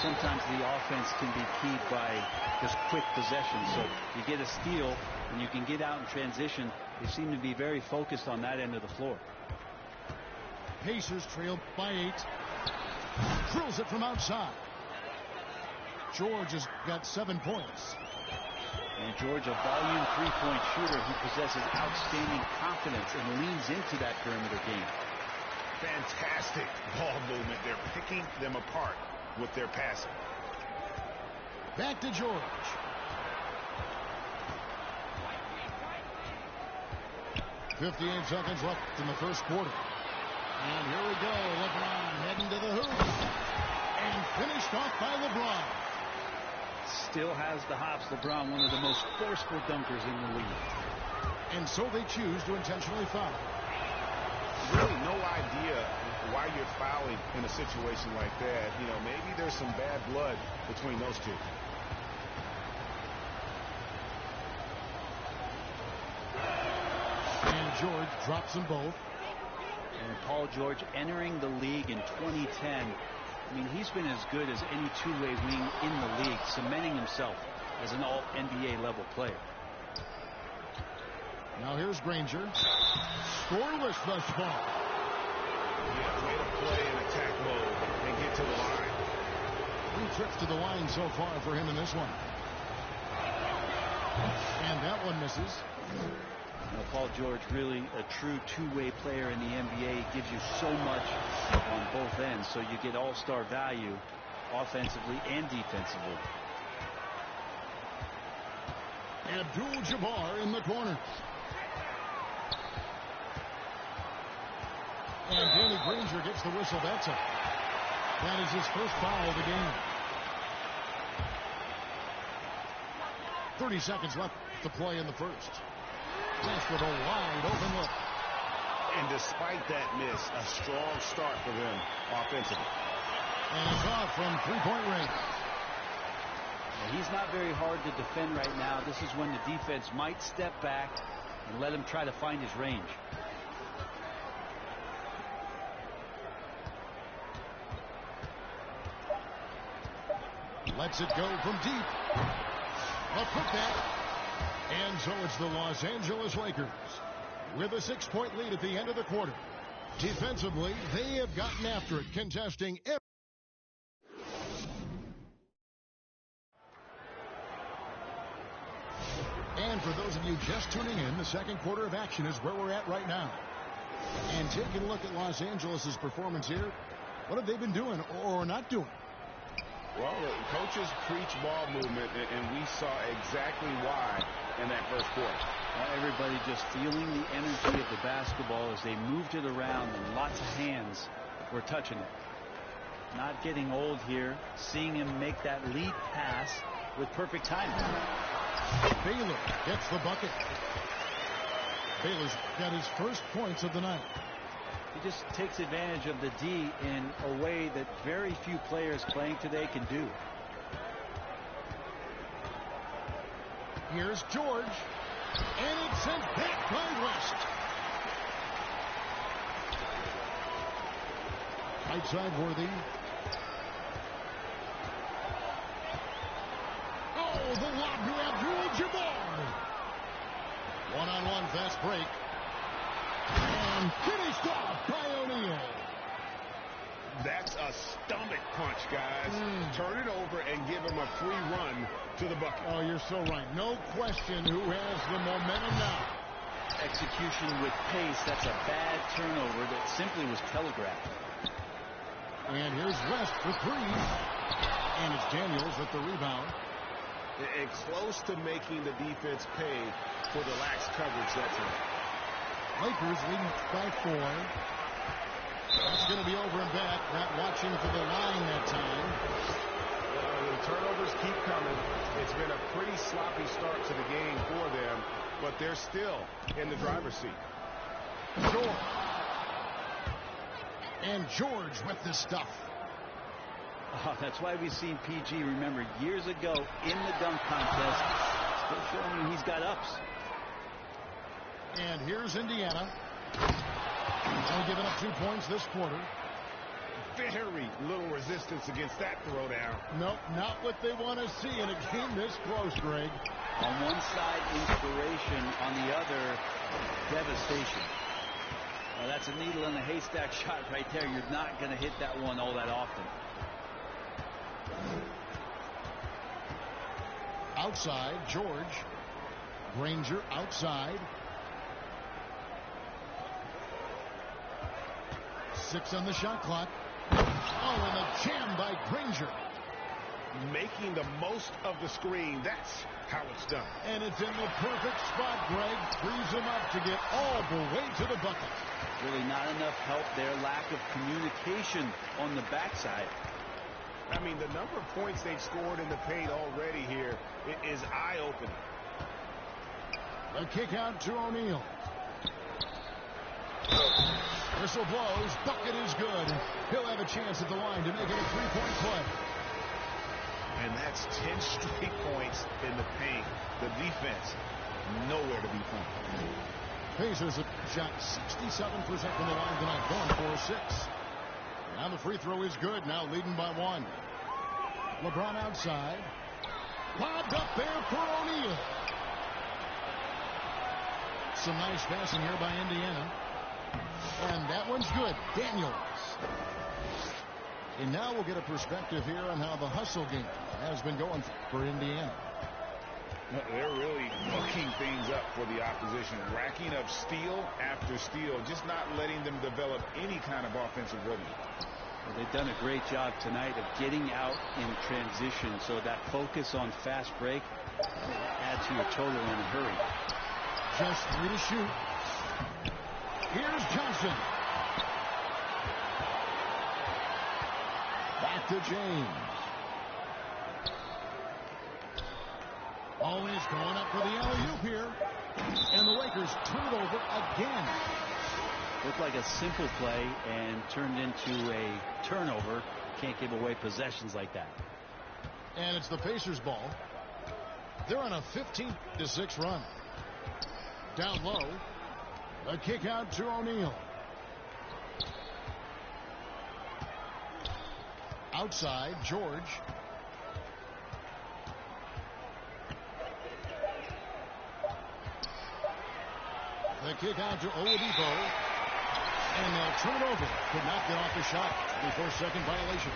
Sometimes the offense can be keyed by just quick possession. So you get a steal and you can get out in transition. They seem to be very focused on that end of the floor. Pacers trailed by 8. Drills it from outside. George has got 7 points. And George, a volume three-point shooter who possesses outstanding confidence and leans into that perimeter game. Fantastic ball movement. They're picking them apart with their passing. Back to George. 58 seconds left in the first quarter. And here we go. LeBron heading to the hoop. And finished off by LeBron. Still has the hops. LeBron, one of the most forceful dunkers in the league. And so they choose to intentionally foul. Really no idea why you're fouling in a situation like that. You know, maybe there's some bad blood between those two. And George drops them both. And Paul George entering the league in 2010. I mean, he's been as good as any two-way wing in the league, cementing himself as an all-NBA level player. Now here's Granger. Scoreless thus far. Yeah, way to play in attack mode and get to the line. 3 trips to the line so far for him in this one. And that one misses. You know, Paul George, really a true two-way player in the NBA. He gives you so much on both ends, so you get all-star value offensively and defensively. Abdul-Jabbar in the corner. And Danny Granger gets the whistle. That's it. That is his first foul of the game. 30 seconds left to play in the first. West with a wide open look. And despite that miss, a strong start for them offensively. And it's off from three-point range. He's not very hard to defend right now. This is when the defense might step back and let him try to find his range. Lets it go from deep. A putback. And so it's the Los Angeles Lakers with a 6-point lead at the end of the quarter. Defensively, they have gotten after it, contesting every. And for those of you just tuning in, the second quarter of action is where we're at right now. And taking a look at Los Angeles' performance here, what have they been doing or not doing? Well, the coaches preach ball movement, and we saw exactly why in that first quarter. Everybody just feeling the energy of the basketball as they moved it around, and lots of hands were touching it. Not getting old here, seeing him make that lead pass with perfect timing. Baylor gets the bucket. Baylor's got his first points of the night. He just takes advantage of the D in a way that very few players playing today can do. Here's George. And it's sent back by West. Right side Worthy. Oh, the lob to Abdul-Jabbar. One-on-one fast break. And finished off by O'Neal. That's a stomach punch, guys. Turn it over and give him a free run to the bucket. Oh, you're so right. No question who has the momentum now. Execution with pace. That's a bad turnover that simply was telegraphed. And here's West for three. And it's Daniels with the rebound. And close to making the defense pay for the lax coverage that time. Lakers leading by 4. That's going to be over and back. Not watching for the line that time. The turnovers keep coming. It's been a pretty sloppy start to the game for them, but they're still in the driver's seat. George. And George with the stuff. Oh, that's why we've seen PG, remember, years ago in the dunk contest, still showing you he's got ups. And here's Indiana. Only giving up 2 points this quarter. Very little resistance against that throwdown. Nope, not what they want to see in a game this close, Greg. On one side, inspiration. On the other, devastation. Now, that's a needle in the haystack shot right there. You're not going to hit that one all that often. Outside, George. Granger outside. 6 on the shot clock. Oh, and a jam by Granger. making the most of the screen. That's how it's done. And it's in the perfect spot, Greg. Frees him up to get all the way to the bucket. Really not enough help there. Lack of communication on the backside. I mean, the number of points they've scored in the paint already here is eye-opening. A kick out to O'Neal. Whistle blows. Bucket is good. He'll have a chance at the line to make it a three-point play. And that's 10 straight points in the paint. The defense, nowhere to be found. Pacers have shot 67% from the line tonight, going 4-6. Now the free throw is good. Now leading by 1. LeBron outside. Lobbed up there for O'Neal. Some nice passing here by Indiana. And that one's good. Daniels. And now we'll get a perspective here on how the hustle game has been going for Indiana. They're really fucking things up for the opposition, racking up steal after steal, just not letting them develop any kind of offensive rhythm. Well, they've done a great job tonight of getting out in transition, so that focus on fast break adds to your total in a hurry. Just 3 to shoot. Here's Johnson. Back to James. Always going up for the alley-oop here. And the Lakers turn it over again. Looked like a simple play and turned into a turnover. Can't give away possessions like that. And it's the Pacers' ball. They're on a 15-6 run. Down low. A kick out to O'Neal. Outside, George. The kick out to Oladipo. And they'll turn it over. Could not get off the shot before second violation.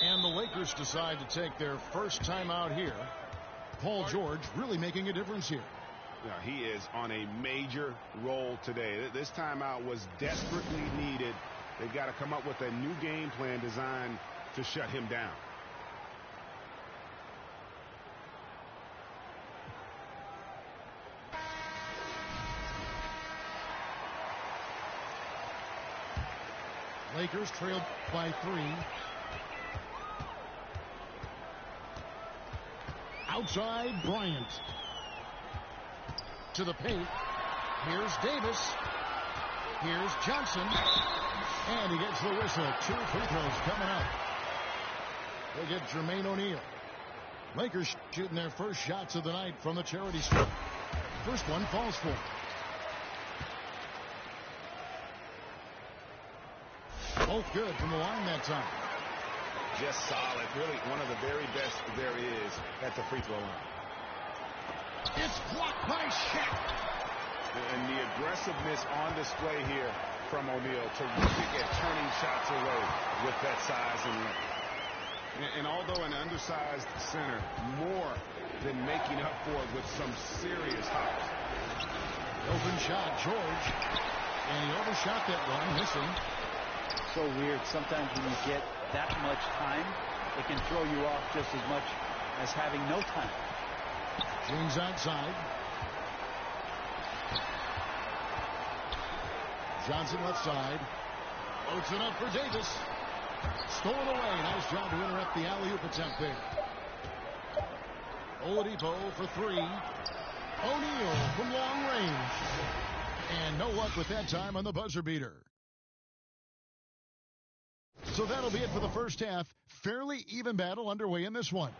And the Lakers decide to take their first timeout here. Paul George really making a difference here. Yeah, he is on a major role today. This timeout was desperately needed. They've got to come up with a new game plan designed to shut him down. Lakers trailed by 3. Outside, Bryant. To the paint. Here's Davis. Here's Johnson. And he gets the whistle. 2 free throws coming up. They get Jermaine O'Neal. Lakers shooting their first shots of the night from the charity stripe. First one falls for. Both good from the line that time. Just solid. Really one of the very best there is at the free throw line. It's blocked by Shaq. And the aggressiveness on display here from O'Neal. Terrific at turning shots away with that size and length. And although an undersized center, more than making up for it with some serious hops. Open shot, George. And he overshot that one, missing. So weird. Sometimes when you get that much time, it can throw you off just as much as having no time. James outside. Johnson left side. Loads it up for Davis. Stolen away. Nice job to interrupt the alley-oop attempt there. Oladipo for 3. O'Neal from long range. And no luck with that time on the buzzer beater. So that'll be it for the first half. Fairly even battle underway in this one.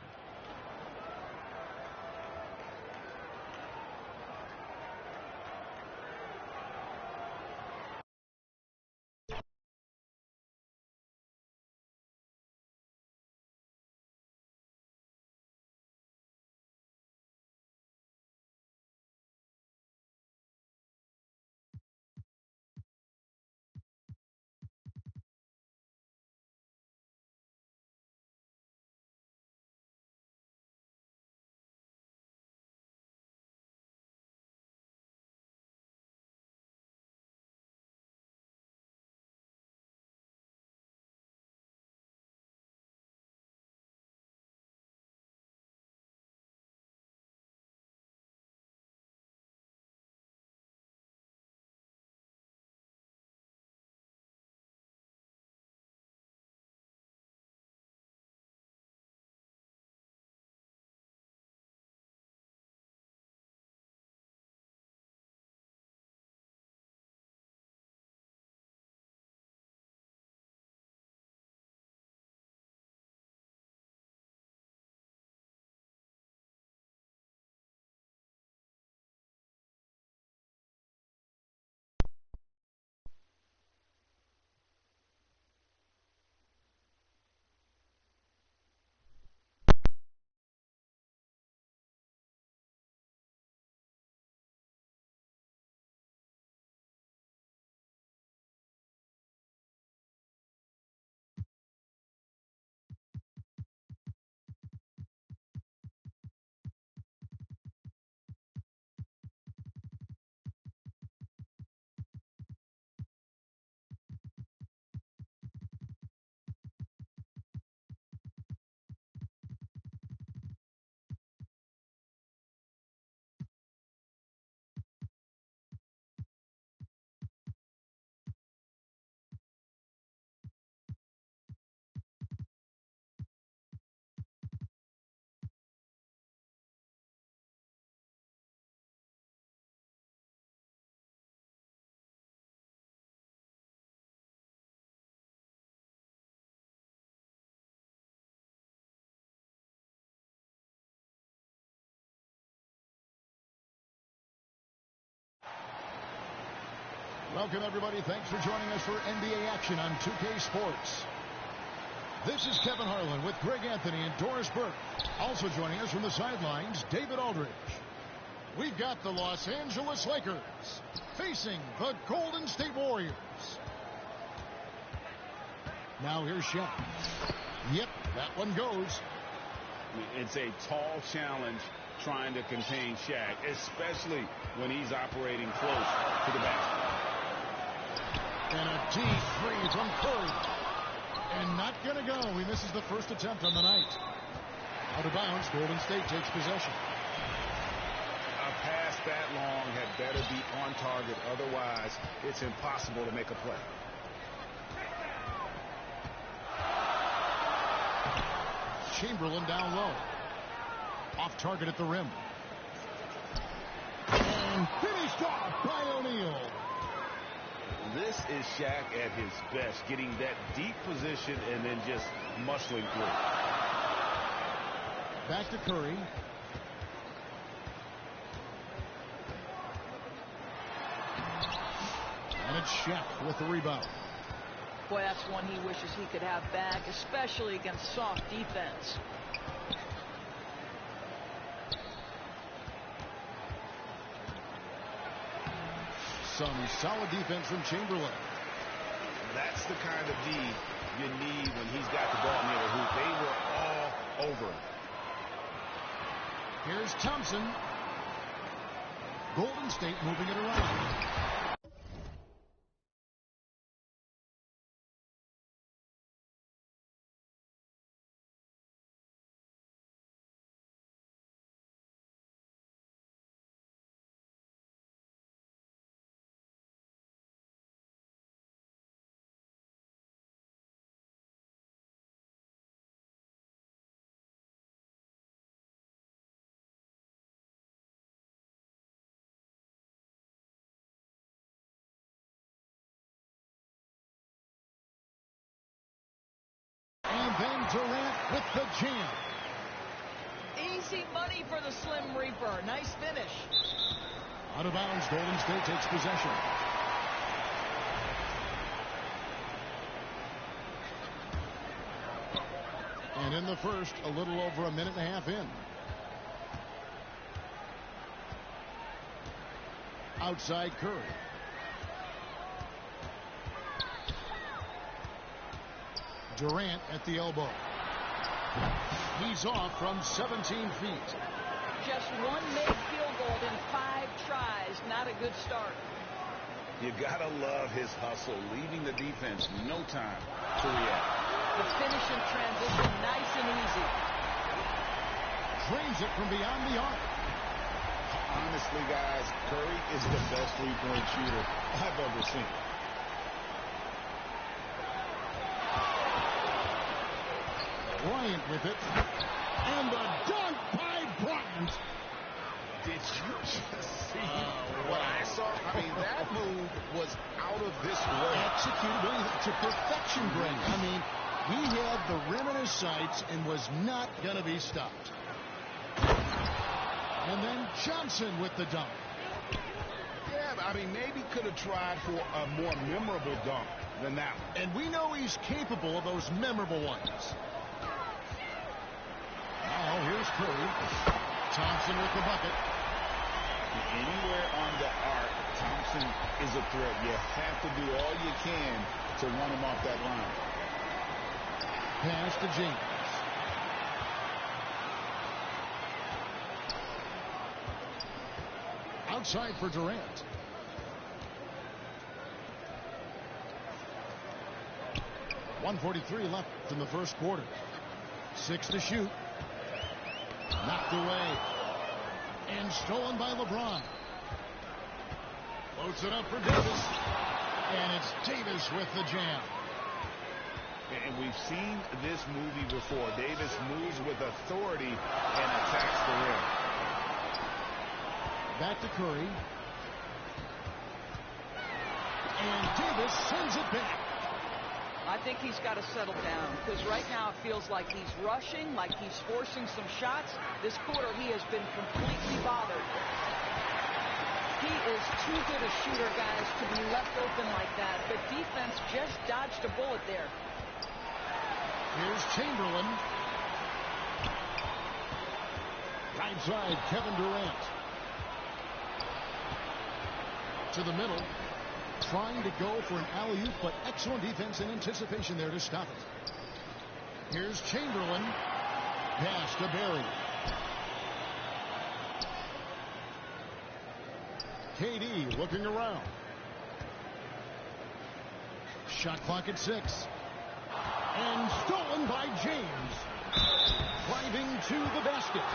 Welcome, everybody. Thanks for joining us for NBA action on 2K Sports. This is Kevin Harlan with Greg Anthony and Doris Burke. Also joining us from the sidelines, David Aldridge. We've got the Los Angeles Lakers facing the Golden State Warriors. Now here's Shaq. Yep, that one goes. It's a tall challenge trying to contain Shaq, especially when he's operating close to the basket. And a deep three from Curry. And not going to go. He misses the first attempt on the night. Out of bounds, Golden State takes possession. A pass that long had better be on target. Otherwise, it's impossible to make a play. Chamberlain down low. Off target at the rim. And finished off by O'Neal. This is Shaq at his best, getting that deep position and then just muscling through. Back to Curry. And it's Shaq with the rebound. Boy, that's one he wishes he could have back, especially against soft defense. Some solid defense from Chamberlain. That's the kind of D you need when he's got the ball near the hoop. They were all over him. Here's Thompson. Golden State moving it around. And then Durant with the jam. Easy money for the Slim Reaper. Nice finish. Out of bounds, Golden State takes possession. And in the first, a little over a minute and a half in. Outside Curry. Durant at the elbow. He's off from 17 feet. Just one made field goal in 5 tries. Not a good start. You gotta love his hustle, leaving the defense no time to react. The finish in transition, nice and easy. Drains it from beyond the arc. Honestly, guys, Curry is the best three-point shooter I've ever seen. Bryant with it. And a dunk by Bryant. Did you just see what I saw? I mean, that move was out of this world. Executed to perfection, Greg. I mean, he had the rim in his sights and was not going to be stopped. And then Johnson with the dunk. Yeah, I mean, maybe could have tried for a more memorable dunk than that one. And we know he's capable of those memorable ones. Now, here's Curry. Thompson with the bucket. Anywhere on the arc, Thompson is a threat. You have to do all you can to run him off that line. Pass to James. Outside for Durant. .143 left in the first quarter. 6 to shoot. Knocked away. And stolen by LeBron. Floats it up for Davis. And it's Davis with the jam. And we've seen this movie before. Davis moves with authority and attacks the rim. Back to Curry. And Davis sends it back. I think he's got to settle down because right now it feels like he's rushing, like he's forcing some shots. This quarter he has been completely bothered. He is too good a shooter, guys, to be left open like that. The defense just dodged a bullet there. Here's Chamberlain. Right side, Kevin Durant. To the middle. Trying to go for an alley-oop, but excellent defense and anticipation there to stop it. Here's Chamberlain. Pass to Barry. KD looking around. Shot clock at 6. And stolen by James. Driving to the basket.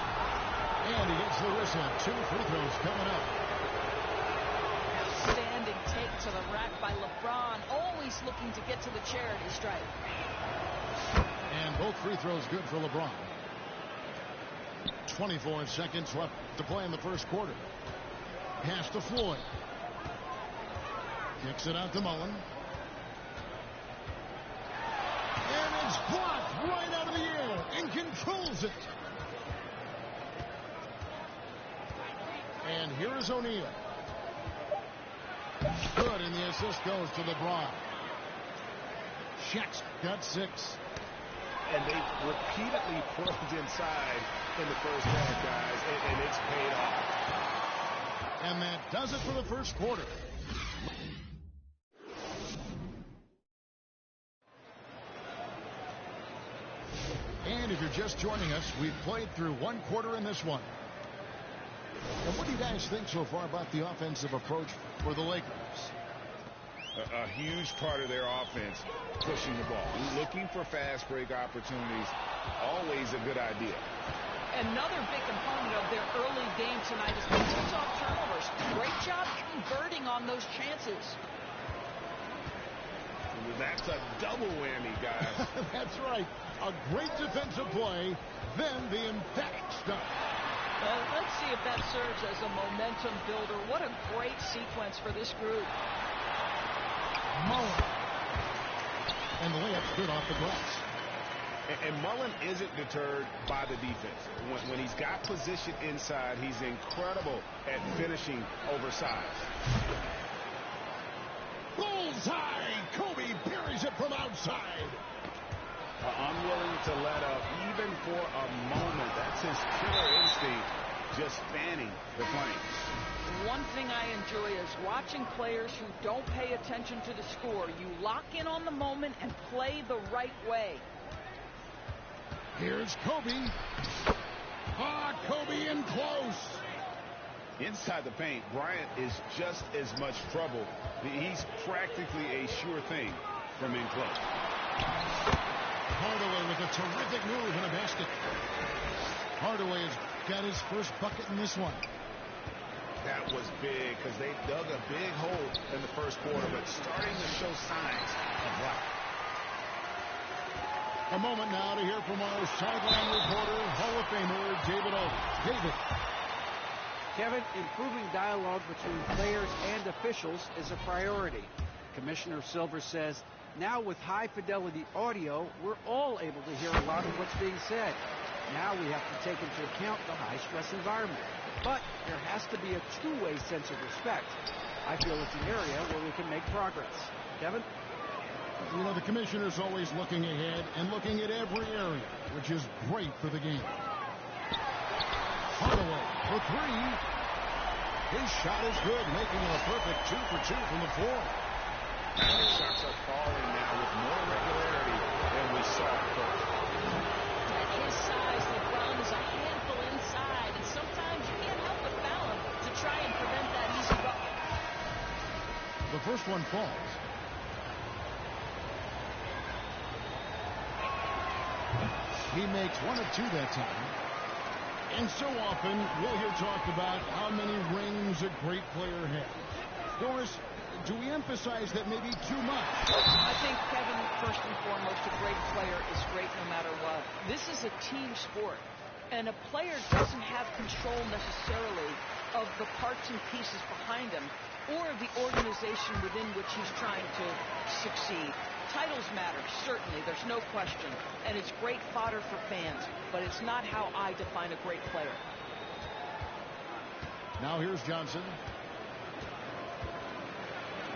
And he gets the whistle. 2 free throws coming up. Outstanding take to the rack by LeBron. Always looking to get to the charity stripe. And both free throws good for LeBron. 24 seconds left to play in the first quarter. Pass to Floyd. Kicks it out to Mullen. And it's blocked right out of the air and controls it. And here is O'Neal. Good, and the assist goes to LeBron. Shaq's got 6. And they repeatedly probed inside in the first half, guys, and it's paid off. And that does it for the first quarter. And if you're just joining us, we've played through 1 quarter in this one. And what do you guys think so far about the offensive approach for the Lakers? A huge part of their offense, pushing the ball, looking for fast break opportunities. Always a good idea. Another big component of their early game tonight is the tip-off turnovers. Great job converting on those chances. That's a double whammy, guys. That's right. A great defensive play, then the emphatic stop. Let's see if that serves as a momentum builder. What a great sequence for this group. Mullen. And the layup's good off the glass. And Mullen isn't deterred by the defense. When he's got position inside, he's incredible at finishing oversized. Bullseye! Kobe buries it from outside. Unwilling to let up even for a moment. That's his killer instinct, just fanning the flames. One thing I enjoy is watching players who don't pay attention to the score. You lock in on the moment and play the right way. Here's Kobe. Kobe in close. Inside the paint, Bryant is just as much trouble. He's practically a sure thing from in close. Hardaway with a terrific move in a basket. Hardaway has got his first bucket in this one. That was big because they dug a big hole in the first quarter, but starting to show signs of life. A moment now to hear from our sideline reporter, Hall of Famer David Aldridge. David. Kevin, improving dialogue between players and officials is a priority. Commissioner Silver says, now with high-fidelity audio, we're all able to hear a lot of what's being said. Now we have to take into account the high-stress environment. But there has to be a two-way sense of respect. I feel it's an area where we can make progress. Kevin? You know, the commissioner's always looking ahead and looking at every area, which is great for the game. Hardaway for 3. His shot is good, making it a perfect 2 for 2 from the floor. And his shots are falling now with more regularity than we saw first. At his size, LeBron is a handful inside, and sometimes you can't help but foul him to try and prevent that easy bucket. The first one falls. He makes 1 of 2 that time. And so often, we'll hear talked about how many rings a great player has. Doris, do we emphasize that maybe too much? I think, Kevin, first and foremost, a great player is great no matter what. This is a team sport, and a player doesn't have control necessarily of the parts and pieces behind him or the organization within which he's trying to succeed. Titles matter, certainly, there's no question, and it's great fodder for fans, but it's not how I define a great player. Now here's Johnson.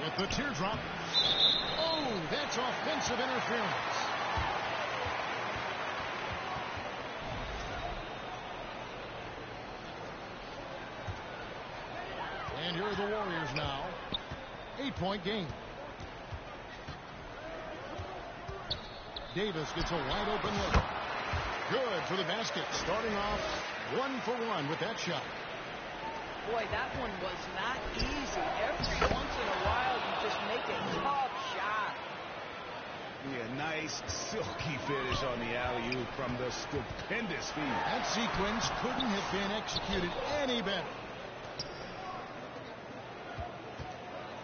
with the teardrop. Oh, that's offensive interference. And here are the Warriors now. 8-point game. Davis gets a wide open look. Good for the basket. Starting off 1 for 1 with that shot. Boy, that one was not easy. Every once in a while, you just make a tough shot. Yeah, nice, silky finish on the alley-oop from the stupendous feed. That sequence couldn't have been executed any better.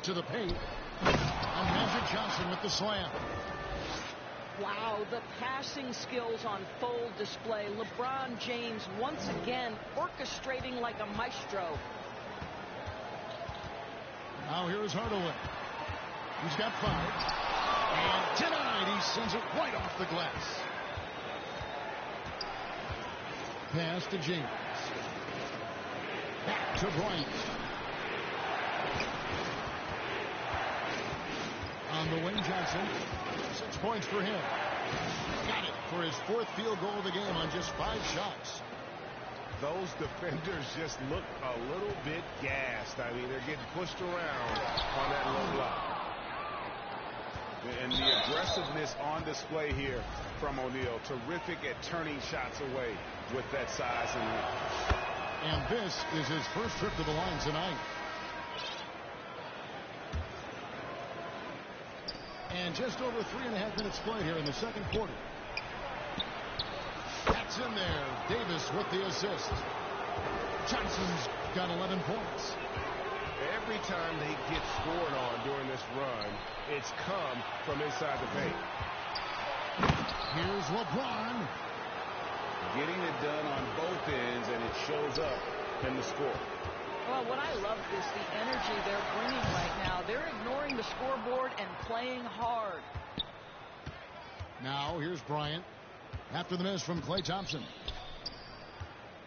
To the paint. And Magic Johnson with the slam. Wow, the passing skills on full display. LeBron James once again orchestrating like a maestro. Now here's Hardaway. He's got 5. And tonight he sends it right off the glass. Pass to James. Back to Bryant. On the wing, Johnson. 6 points for him. Got it for his 4th field goal of the game on just 5 shots. Those defenders just look a little bit gassed. I mean, they're getting pushed around on that low block. And the aggressiveness on display here from O'Neal. Terrific at turning shots away with that size and length. And this is his first trip to the line tonight. And just over 3.5 minutes played here in the second quarter. That's in there. Davis with the assist. Johnson's got 11 points. Every time they get scored on during this run, it's come from inside the paint. Here's LeBron. Getting it done on both ends, and it shows up in the score. Well, what I love is the energy they're bringing right now. They're ignoring the scoreboard and playing hard. Now here's Bryant. After the miss from Klay Thompson.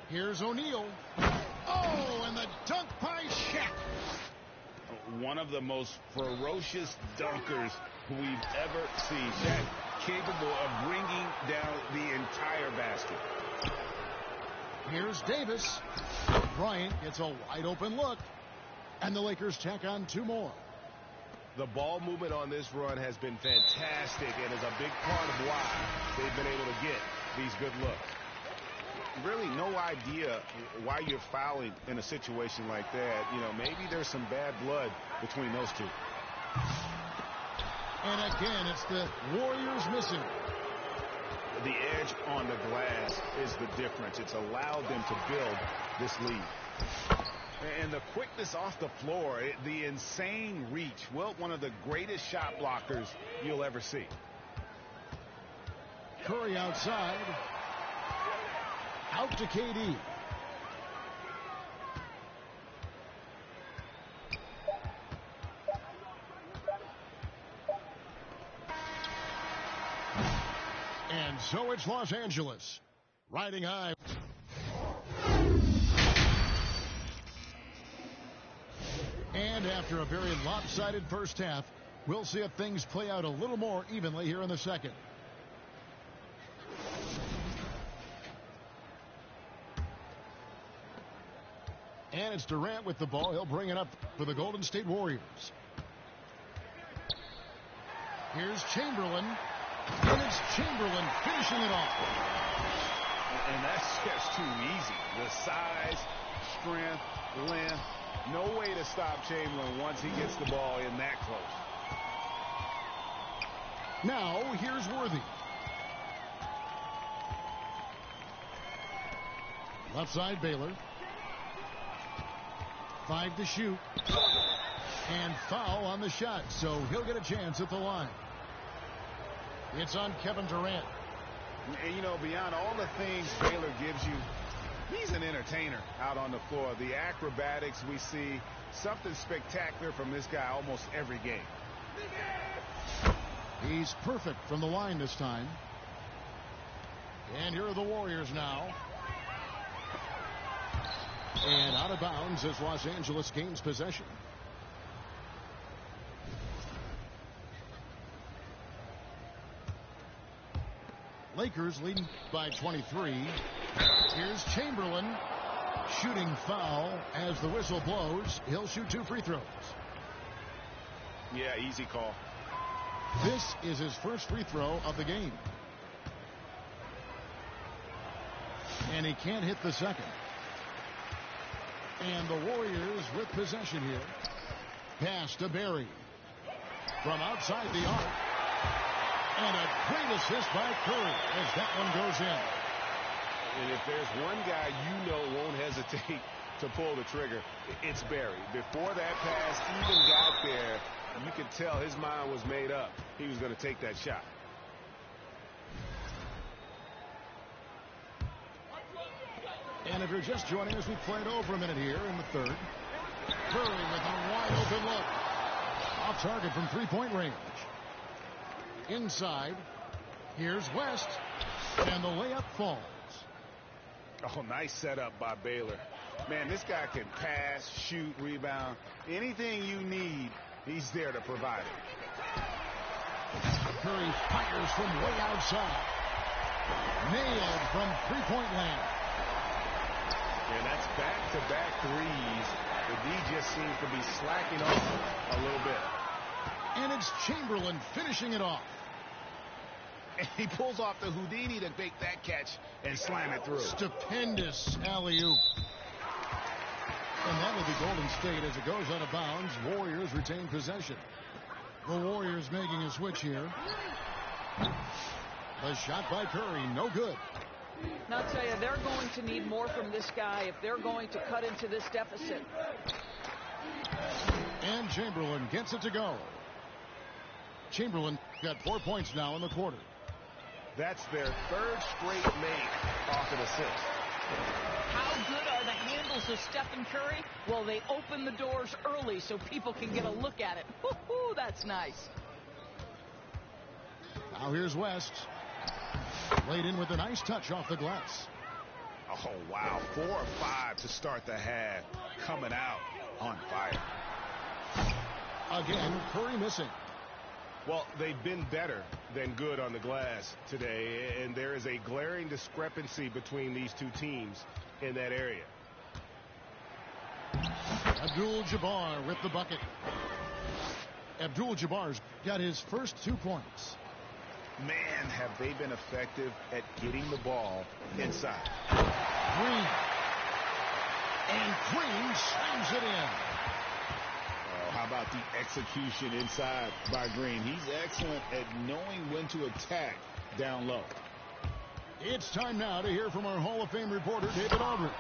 Here's O'Neal. Oh, and the dunk by Shaq. One of the most ferocious dunkers we've ever seen. Shaq capable of bringing down the entire basket. Here's Davis. Bryant gets a wide open look. And the Lakers tack on 2 more. The ball movement on this run has been fantastic and is a big part of why they've been able to get these good looks. Really no idea why you're fouling in a situation like that. You know, maybe there's some bad blood between those two. And again, it's the Warriors missing. The edge on the glass is the difference. It's allowed them to build this lead. And the quickness off the floor, the insane reach. Well, one of the greatest shot blockers you'll ever see. Curry outside. Out to KD. And so it's Los Angeles. Riding high. And after a very lopsided first half, we'll see if things play out a little more evenly here in the second. And it's Durant with the ball. He'll bring it up for the Golden State Warriors. Here's Chamberlain. And it's Chamberlain finishing it off. And that's just too easy. The size, strength, length. No way to stop Chamberlain once he gets the ball in that close. Now, here's Worthy. Left side, Baylor. 5 to shoot. And foul on the shot, so he'll get a chance at the line. It's on Kevin Durant. And, you know, beyond all the things Baylor gives you, he's an entertainer out on the floor. The acrobatics we see, something spectacular from this guy almost every game. He's perfect from the line this time. And here are the Warriors now. And out of bounds as Los Angeles gains possession. Lakers leading by 23. Here's Chamberlain. Shooting foul as the whistle blows. He'll shoot 2 free throws. Yeah, easy call. This is his first free throw of the game. And he can't hit the second. And the Warriors with possession here. Pass to Barry. From outside the arc. And a great assist by Curry as that one goes in. And if there's one guy you know won't hesitate to pull the trigger, it's Barry. Before that pass even got there, you could tell his mind was made up. He was going to take that shot. And if you're just joining us, we've played over a minute here in the third. Curry with a wide open look. Off target from three-point range. Inside. Here's West. And the layup falls. Oh, nice setup by Baylor. Man, this guy can pass, shoot, rebound. Anything you need, he's there to provide it. Curry fires from way outside. Nailed from three-point land. And that's back-to-back threes. The D just seems to be slacking off a little bit. And it's Chamberlain finishing it off. And he pulls off the Houdini to make that catch and slam it through. Stupendous alley-oop. And that will be Golden State as it goes out of bounds. Warriors retain possession. The Warriors making a switch here. The shot by Curry, no good. Now, I'll tell you, they're going to need more from this guy if they're going to cut into this deficit. And Chamberlain gets it to go. Chamberlain got 4 points now in the quarter. That's their third straight make off an assist. How good are the handles of Stephen Curry? Well, they open the doors early so people can get a look at it. Woo-hoo, that's nice. Now here's West. Laid in with a nice touch off the glass. Oh, wow. 4 or 5 to start the half. Coming out on fire. Again, Curry missing. Well, they've been better than good on the glass today, and there is a glaring discrepancy between these two teams in that area. Abdul-Jabbar with the bucket. Abdul-Jabbar's got his first 2 points. Man, have they been effective at getting the ball inside. Green. And Green slams it in. How about the execution inside by Green? He's excellent at knowing when to attack down low. It's time now to hear from our Hall of Fame reporter, David Aldridge.